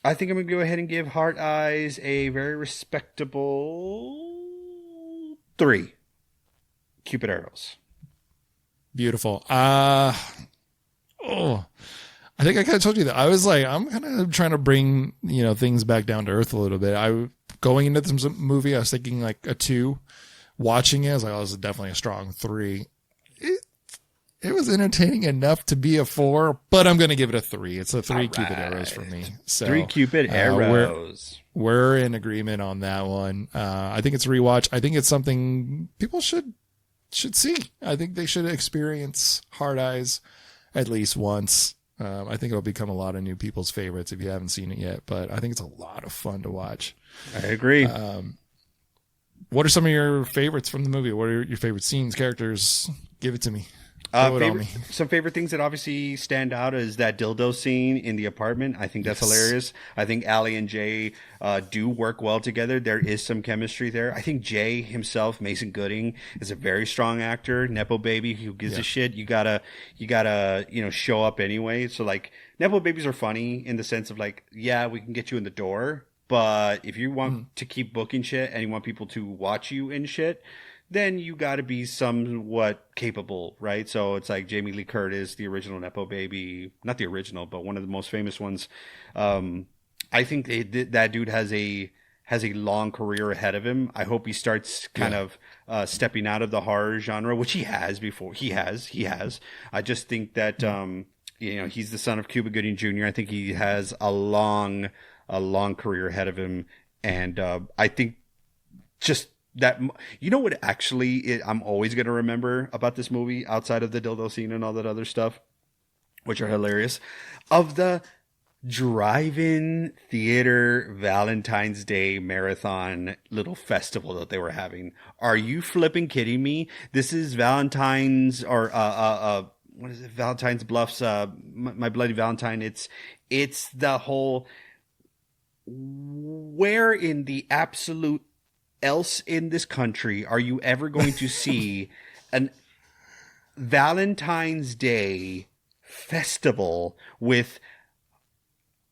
I think I'm going to go ahead and give Heart Eyes a very respectable 3 Cupid arrows. Beautiful. I think I kind of told you that. I was like, I'm kind of trying to bring, things back down to earth a little bit. Going into this movie, I was thinking like a 2. Watching it, I was like, this is definitely a strong 3. It was entertaining enough to be a 4, but I'm going to give it a 3. It's a 3 Cupid arrows for me. So 3 Cupid arrows. We're in agreement on that one. I think it's a rewatch. I think it's something people should see. I think they should experience Hard Eyes at least once. I think it'll become a lot of new people's favorites if you haven't seen it yet, but I think it's a lot of fun to watch. I agree. What are some of your favorites from the movie? What are your favorite scenes, characters? Give it to me. Throw it on me. Some favorite things that obviously stand out is that dildo scene in the apartment. I think that's hilarious. I think Allie and Jay do work well together. There is some chemistry there. I think Jay himself, Mason Gooding, is a very strong actor. Nepo baby, who gives a shit. You gotta show up anyway. So like Nepo babies are funny in the sense of like, yeah, we can get you in the door, but if you want to keep booking shit and you want people to watch you in shit, then you got to be somewhat capable, right? So it's like Jamie Lee Curtis, the original Nepo baby, not the original, but one of the most famous ones. I think that dude has a long career ahead of him. I hope he starts kind of stepping out of the horror genre, which he has before. He has. I just think that he's the son of Cuba Gooding Jr. I think he has a long career ahead of him, and I think just that, what actually I'm always going to remember about this movie outside of the dildo scene and all that other stuff, which are hilarious, of the drive-in theater Valentine's Day marathon little festival that they were having. Are you flipping kidding me? This is Valentine's or what is it? Valentine's Bluffs, My Bloody Valentine. It's the whole, where in the absolute else in this country are you ever going to see an Valentine's Day festival with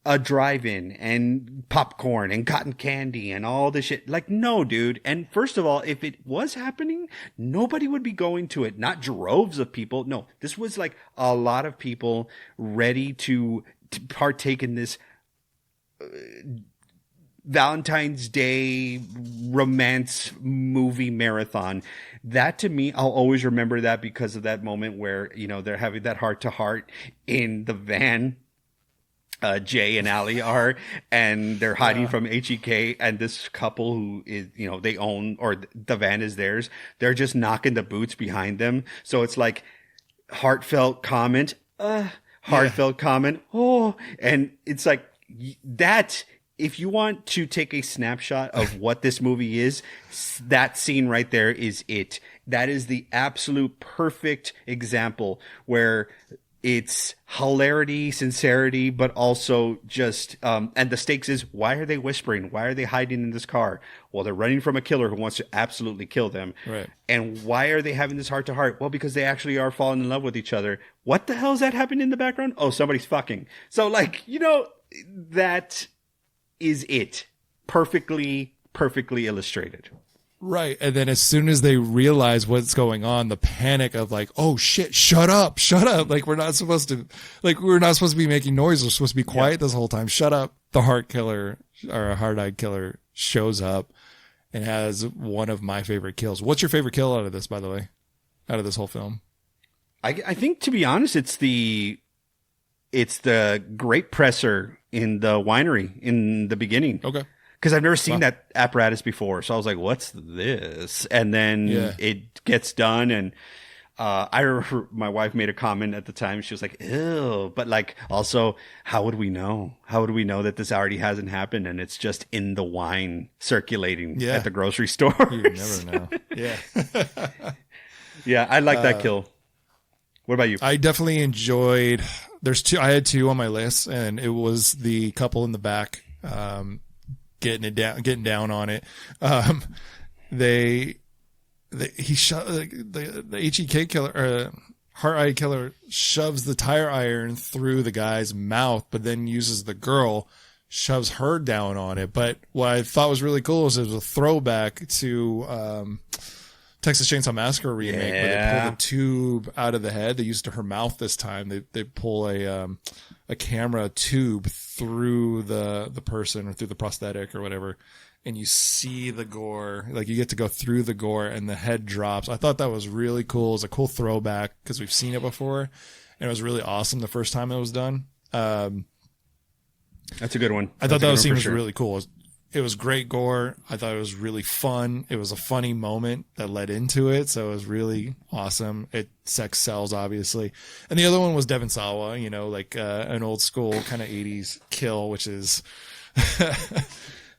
a drive-in and popcorn and cotton candy and all this shit? Like, no, dude. And first of all, if it was happening, nobody would be going to it. Not droves of people. No, this was like a lot of people ready to partake in this Valentine's Day romance movie marathon. That, to me, I'll always remember that because of that moment where, they're having that heart to heart in the van. Jay and Allie are, and they're hiding from HEK, and this couple who is, they own, or the van is theirs. They're just knocking the boots behind them. So it's like heartfelt comment, comment. Oh, and it's like that. If you want to take a snapshot of what this movie is, that scene right there is it. That is the absolute perfect example where it's hilarity, sincerity, but also just, and the stakes is, why are they whispering? Why are they hiding in this car? Well, they're running from a killer who wants to absolutely kill them. Right. And why are they having this heart to heart? Well, because they actually are falling in love with each other. What the hell is that happening in the background? Oh, somebody's fucking. So like, that is it. Perfectly illustrated. Right. And then as soon as they realize what's going on, the panic of like, oh shit, shut up. Like we're not supposed to be making noise. We're supposed to be quiet this whole time. Shut up. The heart killer, or a hard-eyed killer, shows up and has one of my favorite kills. What's your favorite kill out of this, by the way? Out of this whole film? I think, to be honest, it's the grape presser in the winery in the beginning. Okay. Because I've never seen that apparatus before. So I was like, what's this? And then it gets done. And I remember my wife made a comment at the time. She was like, ew. But like, also, how would we know? How would we know that this already hasn't happened and it's just in the wine circulating at the grocery store? You never know. Yeah. Yeah, I like that kill. What about you? I definitely enjoyed... I had two on my list, and it was the couple in the back, getting down on it. He shot the HEK killer, heart-eyed killer, shoves the tire iron through the guy's mouth, but then uses the girl, shoves her down on it. But what I thought was really cool is it was a throwback to Texas Chainsaw Massacre remake, where they pull the tube out of the head. They used her mouth this time. They pull a camera tube through the person or through the prosthetic or whatever, and you see the gore. Like you get to go through the gore, and the head drops. I thought that was really cool. It was a cool throwback because we've seen it before, and it was really awesome the first time it was done. That's a good one. I thought that scene was really cool. It was great gore. I thought it was really fun. It was a funny moment that led into it. So it was really awesome. Sex sells, obviously. And the other one was Devon Sawa, like an old school kind of 80s kill, which is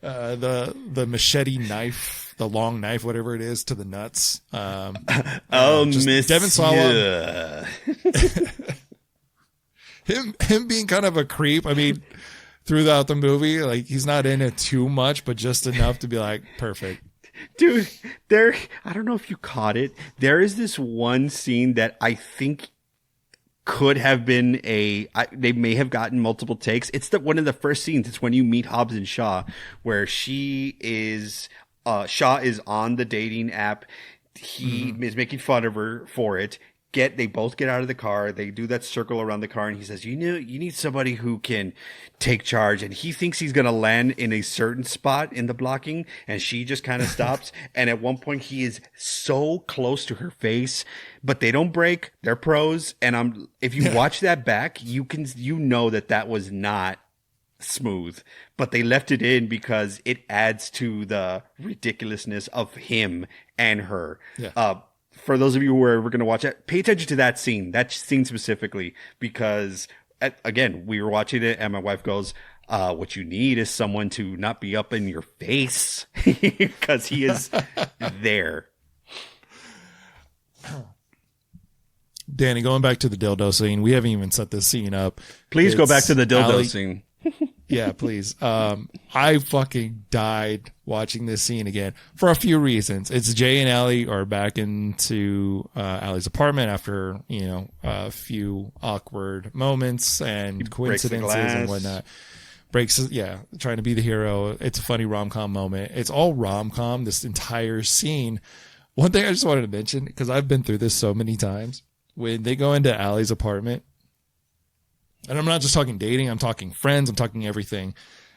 the machete knife the long knife, whatever it is, to the nuts. Miss Devin Sawa, him being kind of a creep. I mean, throughout the movie, like he's not in it too much, but just enough to be like perfect. Dude, I don't know if you caught it. There is this one scene that I think could have been they may have gotten multiple takes. It's one of the first scenes. It's when you meet Hobbs and Shaw, where Shaw is on the dating app. He is making fun of her for it. They both get out of the car. They do that circle around the car, and he says, you need somebody who can take charge. And he thinks he's going to land in a certain spot in the blocking, and she just kind of stops. And at one point, he is so close to her face, but they don't break. They're pros. And if you watch that back, you know that was not smooth, but they left it in because it adds to the ridiculousness of him and her. Yeah. For those of you who are ever going to watch it, pay attention to that scene specifically, because again, we were watching it and my wife goes, what you need is someone to not be up in your face because he is there. Danny, going back to the dildo scene, we haven't even set this scene up. Please go back to the dildo scene. Yeah, please. I fucking died watching this scene again for a few reasons. It's Jay and Allie are back into Allie's apartment after, a few awkward moments and coincidences and whatnot. Trying to be the hero. It's a funny rom-com moment. It's all rom-com, this entire scene. One thing I just wanted to mention, because I've been through this so many times, when they go into Allie's apartment, and I'm not just talking dating, I'm talking friends, I'm talking everything.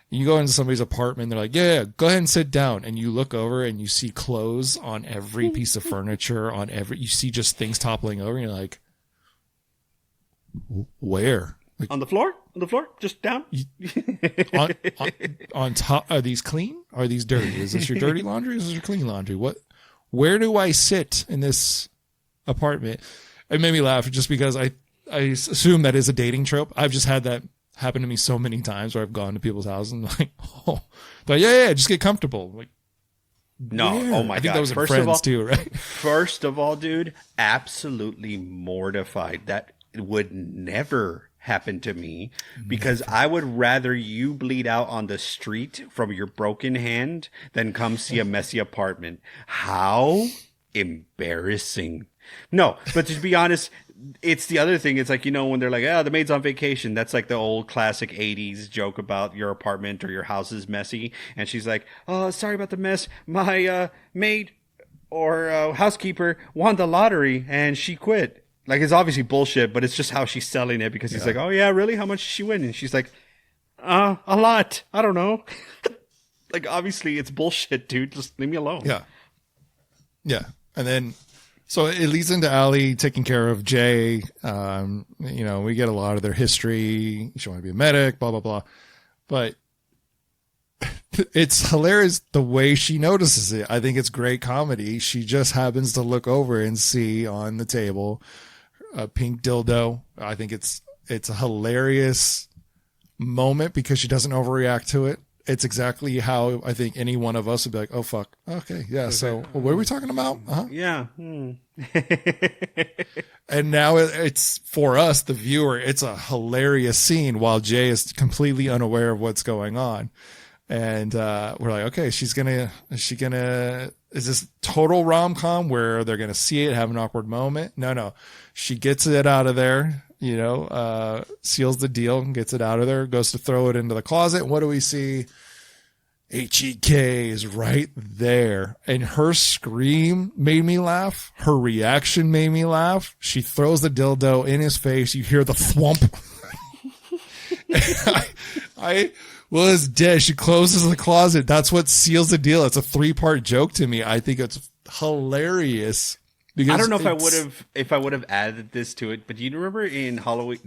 You go into somebody's apartment, they're like, yeah, go ahead and sit down. And you look over and you see clothes on every piece of furniture, you see just things toppling over, and you're like, where? Like, on the floor? Just down? on top. Are these clean? Are these dirty? Is this your dirty laundry? Is this your clean laundry? Where do I sit in this apartment? It made me laugh just because I assume that is a dating trope. I've just had that happen to me so many times where I've gone to people's houses and like, just get comfortable. Like, no, weird. Oh my God. I think that was in Friends too, right? First of all, dude, absolutely mortified. That would never happen to me because I would rather you bleed out on the street from your broken hand than come see a messy apartment. How embarrassing. No, but to be honest, it's the other thing. It's like, when they're like, the maid's on vacation. That's like the old classic 80s joke about your apartment or your house is messy. And she's like, oh, sorry about the mess. My maid or housekeeper won the lottery and she quit. Like, it's obviously bullshit, but it's just how she's selling it because he's like, oh, yeah, really? How much did she win? And she's like, a lot. I don't know. Like, obviously, it's bullshit, dude. Just leave me alone. Yeah. Yeah. And then... so it leads into Allie taking care of Jay. We get a lot of their history. She wanted to be a medic, blah, blah, blah. But it's hilarious the way she notices it. I think it's great comedy. She just happens to look over and see on the table a pink dildo. I think it's a hilarious moment because she doesn't overreact to it. It's exactly how I think any one of us would be like, oh, fuck. Okay. Yeah. So what are we talking about? Uh-huh. Yeah. And now it's for us, the viewer, it's a hilarious scene while Jay is completely unaware of what's going on. And we're like, okay, is this total rom-com where they're going to see it, have an awkward moment? No. She gets it out of there, seals the deal and gets it out of there, goes to throw it into the closet. What do we see? HEK is right there. And her scream made me laugh. Her reaction made me laugh. She throws the dildo in his face. You hear the thwump. I was dead. She closes the closet. That's what seals the deal. It's a 3-part joke to me. I think it's hilarious. I don't know if I would have added this to it, but do you remember in Halloween,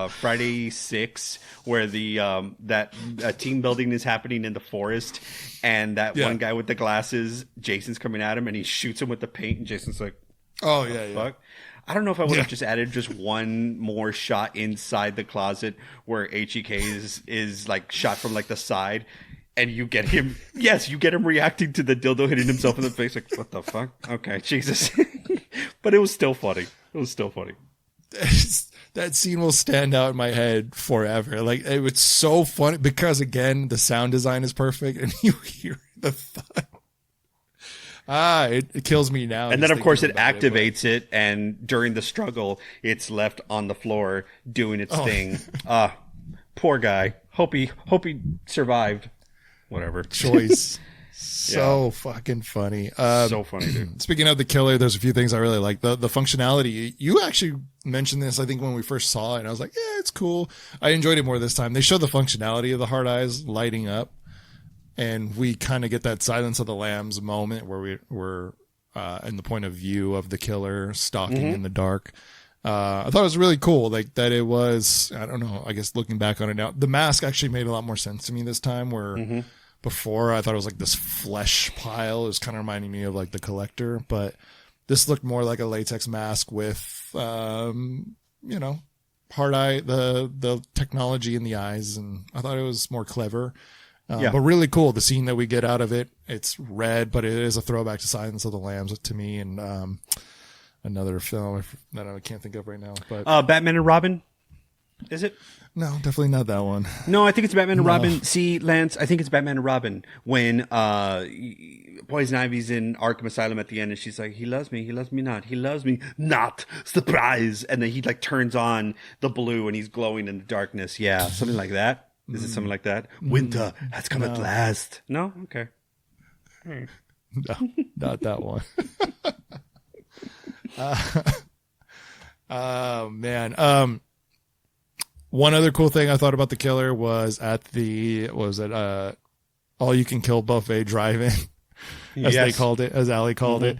Friday 6, where that team building is happening in the forest, and that one guy with the glasses, Jason's coming at him, and he shoots him with the paint, and Jason's like, "Oh yeah, fuck." I don't know if I would have just added just one more shot inside the closet where HEK is like shot from like the side. And you get him, yes, you get him reacting to the dildo hitting himself in the face. Like, what the fuck? Okay, Jesus. But it was still funny. It was still funny. That scene will stand out in my head forever. Like, it was so funny because, again, the sound design is perfect and you hear the thud. It kills me now. And then, of course, it activates it. And during the struggle, it's left on the floor doing its thing. Poor guy. Hope he survived. Whatever. Choice. So fucking funny. So funny, dude. Speaking of the killer, there's a few things I really like. The functionality. You actually mentioned this, I think, when we first saw it. And I was like, yeah, it's cool. I enjoyed it more this time. They show the functionality of the hard eyes lighting up. And we kind of get that Silence of the Lambs moment where we're in the point of view of the killer stalking in the dark. I thought it was really cool, like that it was, I don't know, I guess looking back on it now, the mask actually made a lot more sense to me this time, where before I thought it was like this flesh pile. It was kind of reminding me of like the Collector, but this looked more like a latex mask with, you know, hard eye, the technology in the eyes. And I thought it was more clever, but really cool. The scene that we get out of it, it's red, but it is a throwback to Silence of the Lambs to me. And, another film that I can't think of right now, but Batman and Robin, is it? No, definitely not that one. No, I think it's Batman and Robin. See, Lance, I think it's Batman and Robin when Poison Ivy's in Arkham Asylum at the end, and she's like, "He loves me not. He loves me not. Surprise!" And then he like turns on the blue, and he's glowing in the darkness. Yeah, something like that. Is it something like that? Winter has come at last. No, okay. No, not that one. Oh man. One other cool thing I thought about the killer was at the all you can kill buffet drive-in, as they called it, as Allie called it.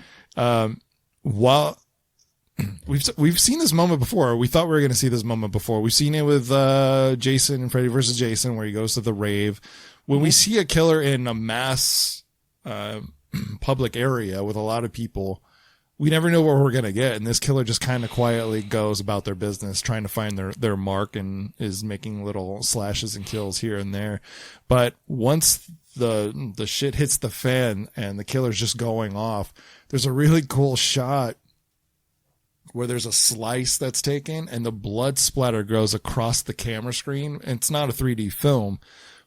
While we've seen this moment before, we thought we were going to see this moment before. We've seen it with Jason and Freddy versus Jason, where he goes to the rave. When we see a killer in a mass public area with a lot of people, we never know what we're going to get. And this killer just kind of quietly goes about their business, trying to find their mark, and is making little slashes and kills here and there. But once the shit hits the fan and the killer's just going off, there's a really cool shot where there's a slice that's taken and the blood splatter goes across the camera screen. And it's not a 3D film,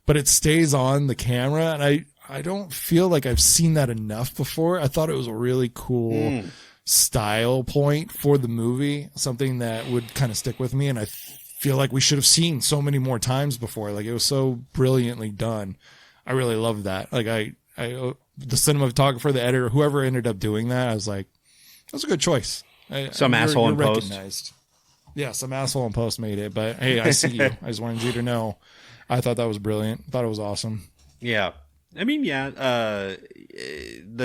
but it stays on the camera. And I don't feel like I've seen that enough before. I thought it was a really cool style point for the movie, something that would kind of stick with me. And I feel like we should have seen so many more times before. Like, it was so brilliantly done. I really loved that. Like, the cinematographer, the editor, whoever ended up doing that, I was like, that's a good choice. Some asshole in post. Yeah, some asshole in post made it. But hey, I see you. I just wanted you to know. I thought that was brilliant. I thought it was awesome. Yeah. I mean, yeah, the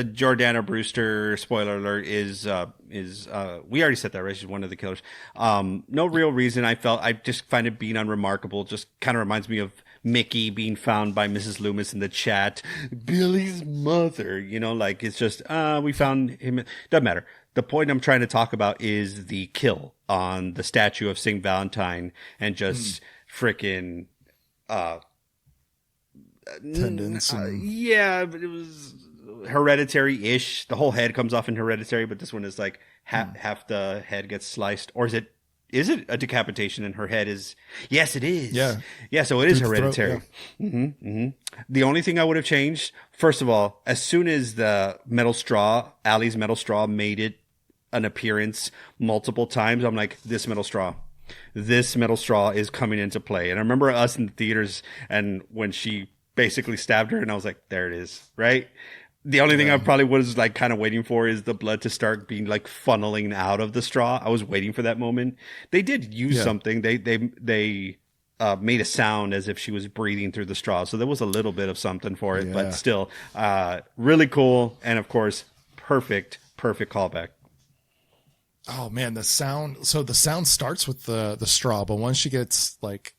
Jordana Brewster, spoiler alert, is we already said that, right? She's one of the killers. No real reason. I just find it being unremarkable. Just kind of reminds me of Mickey being found by Mrs. Loomis in the chat. Billy's mother, like, it's just, we found him. Doesn't matter. The point I'm trying to talk about is the kill on the statue of St. Valentine and just freaking, tendons. Yeah, but it was Hereditary-ish. The whole head comes off in Hereditary, but this one is like half the head gets sliced. Or is it a decapitation and her head is? Yes, it is. Yeah. So it is Hereditary. Throat, yeah. The only thing I would have changed, first of all, as soon as the metal straw, Allie's metal straw, made it an appearance multiple times, I'm like, this metal straw is coming into play. And I remember us in the theaters, and when she basically stabbed her, and I was like, there it is, right? The only thing I probably was like kind of waiting for is the blood to start being like funneling out of the straw. I was waiting for that moment. They did use something. They made a sound as if she was breathing through the straw. So there was a little bit of something for it, but still really cool. And of course, perfect callback. Oh man, the sound. So the sound starts with the straw, but once she gets like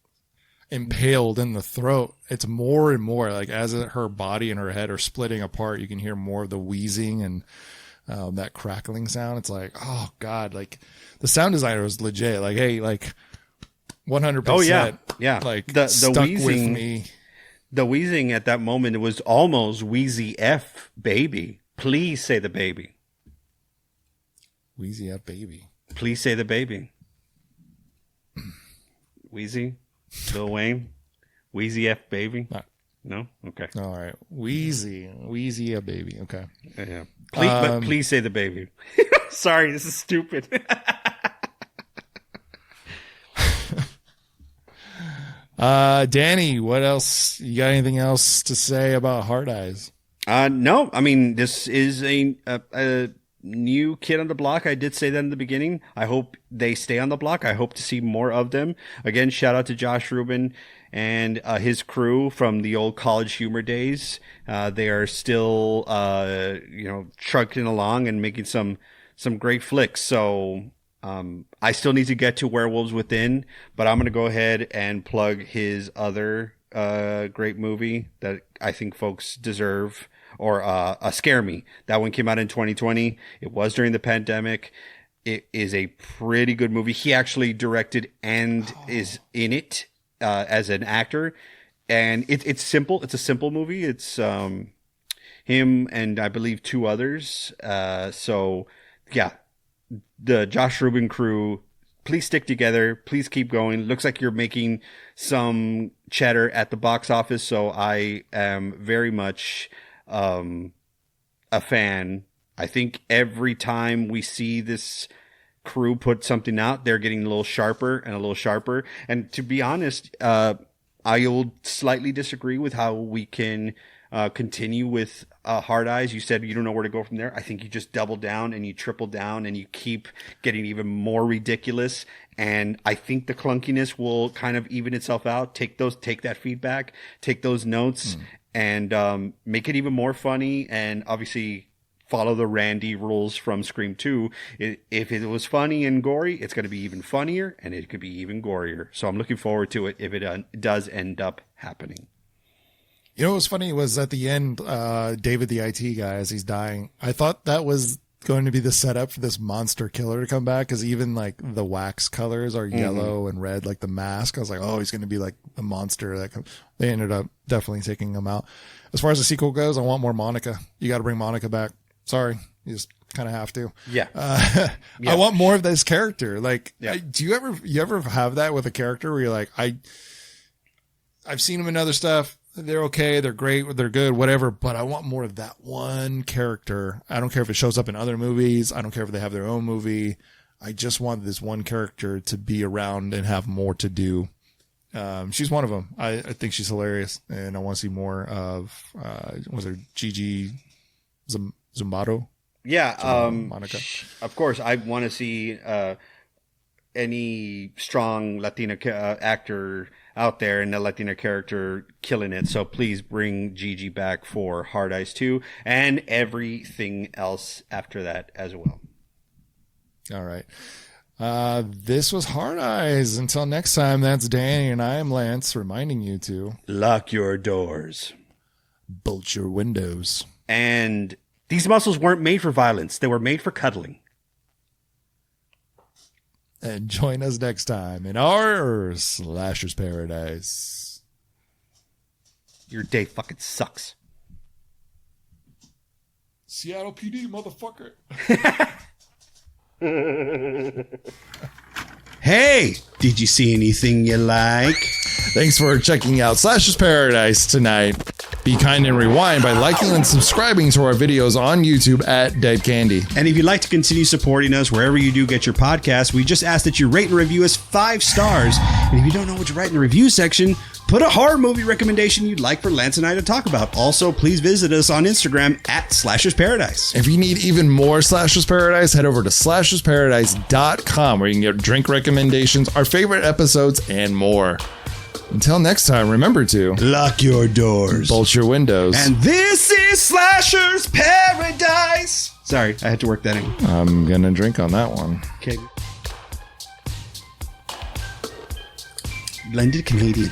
impaled in the throat, it's more and more like as her body and her head are splitting apart, you can hear more of the wheezing and that crackling sound. It's like, oh God, like the sound designer was legit. Like, hey, like 100%. Oh yeah. Like the stuck wheezing with me. The wheezing at that moment, it was almost Wheezy F baby. Please say the baby. Wheezy F baby. Please say the baby. Wheezy, Lil Wayne, Wheezy F baby. No? Okay. All right. Wheezy F baby. Okay. Yeah. But please say the baby. Sorry, this is stupid. Danny, what else? You got anything else to say about Hard Eyes? No, I mean, this is a new kid on the block. I did say that in the beginning. I hope they stay on the block. I hope to see more of them. Again, shout out to Josh Rubin and his crew from the old College Humor days. They are still, trucking along and making some great flicks. So, I still need to get to Werewolves Within, but I'm going to go ahead and plug his other great movie that I think folks deserve, or Scare Me. That one came out in 2020. It was during the pandemic. It is a pretty good movie. He actually directed and is in it as an actor. And it's simple. It's a simple movie. It's him and I believe 2 others. So, yeah. The Josh Rubin crew, please stick together. Please keep going. Looks like you're making some cheddar at the box office. So I am very much a fan. I think every time we see this crew put something out, they're getting a little sharper and a little sharper. And to be honest, I will slightly disagree with how we can continue with Hard Eyes. You said you don't know where to go from there. I think you just double down and you triple down and you keep getting even more ridiculous. And I think the clunkiness will kind of even itself out. Take that feedback, take those notes, and make it even more funny. And obviously follow the Randy rules from Scream 2. If it was funny and gory, it's going to be even funnier, and it could be even gorier. So I'm looking forward to it if it does end up happening. You know what was funny was at the end, David the IT guy, as he's dying, I thought that was going to be the setup for this monster killer to come back, because even like the wax colors are yellow and red, like the mask. I was like, oh, he's going to be like the monster that comes. They ended up definitely taking him out. As far as the sequel goes, I want more Monica. You got to bring Monica back. Sorry, you just kind of have to. Yeah. I want more of this character. Like, do you ever have that with a character where you're like, I've seen him in other stuff. They're okay. They're great. They're good, whatever. But I want more of that one character. I don't care if it shows up in other movies. I don't care if they have their own movie. I just want this one character to be around and have more to do. She's one of them. I think she's hilarious. And I want to see more of, was there Gigi Zumbato? Yeah. Monica. Of course, I want to see any strong Latina actor out there and a Latina character killing it. So please bring Gigi back for Hard Eyes 2 and everything else after that as well. All right. This was Hard Eyes. Until next time, that's Danny and I am Lance, reminding you to lock your doors, bolt your windows. And these muscles weren't made for violence. They were made for cuddling. And join us next time in our Slasher's Paradise. Your day fucking sucks. Seattle PD, motherfucker. Hey, did you see anything you like? Thanks for checking out Slasher's Paradise tonight. Be kind and rewind by liking and subscribing to our videos on YouTube at Dead Candy. And if you'd like to continue supporting us wherever you do get your podcasts, we just ask that you rate and review us 5 stars. And if you don't know what to write in the review section, put a horror movie recommendation you'd like for Lance and I to talk about. Also, please visit us on Instagram at Slasher's Paradise. If you need even more Slasher's Paradise, head over to slashersparadise.com where you can get drink recommendations, our favorite episodes, and more. Until next time, remember to lock your doors, bolt your windows. And this is Slasher's Paradise. Sorry, I had to work that in. I'm gonna drink on that one. Okay. Blended Canadian.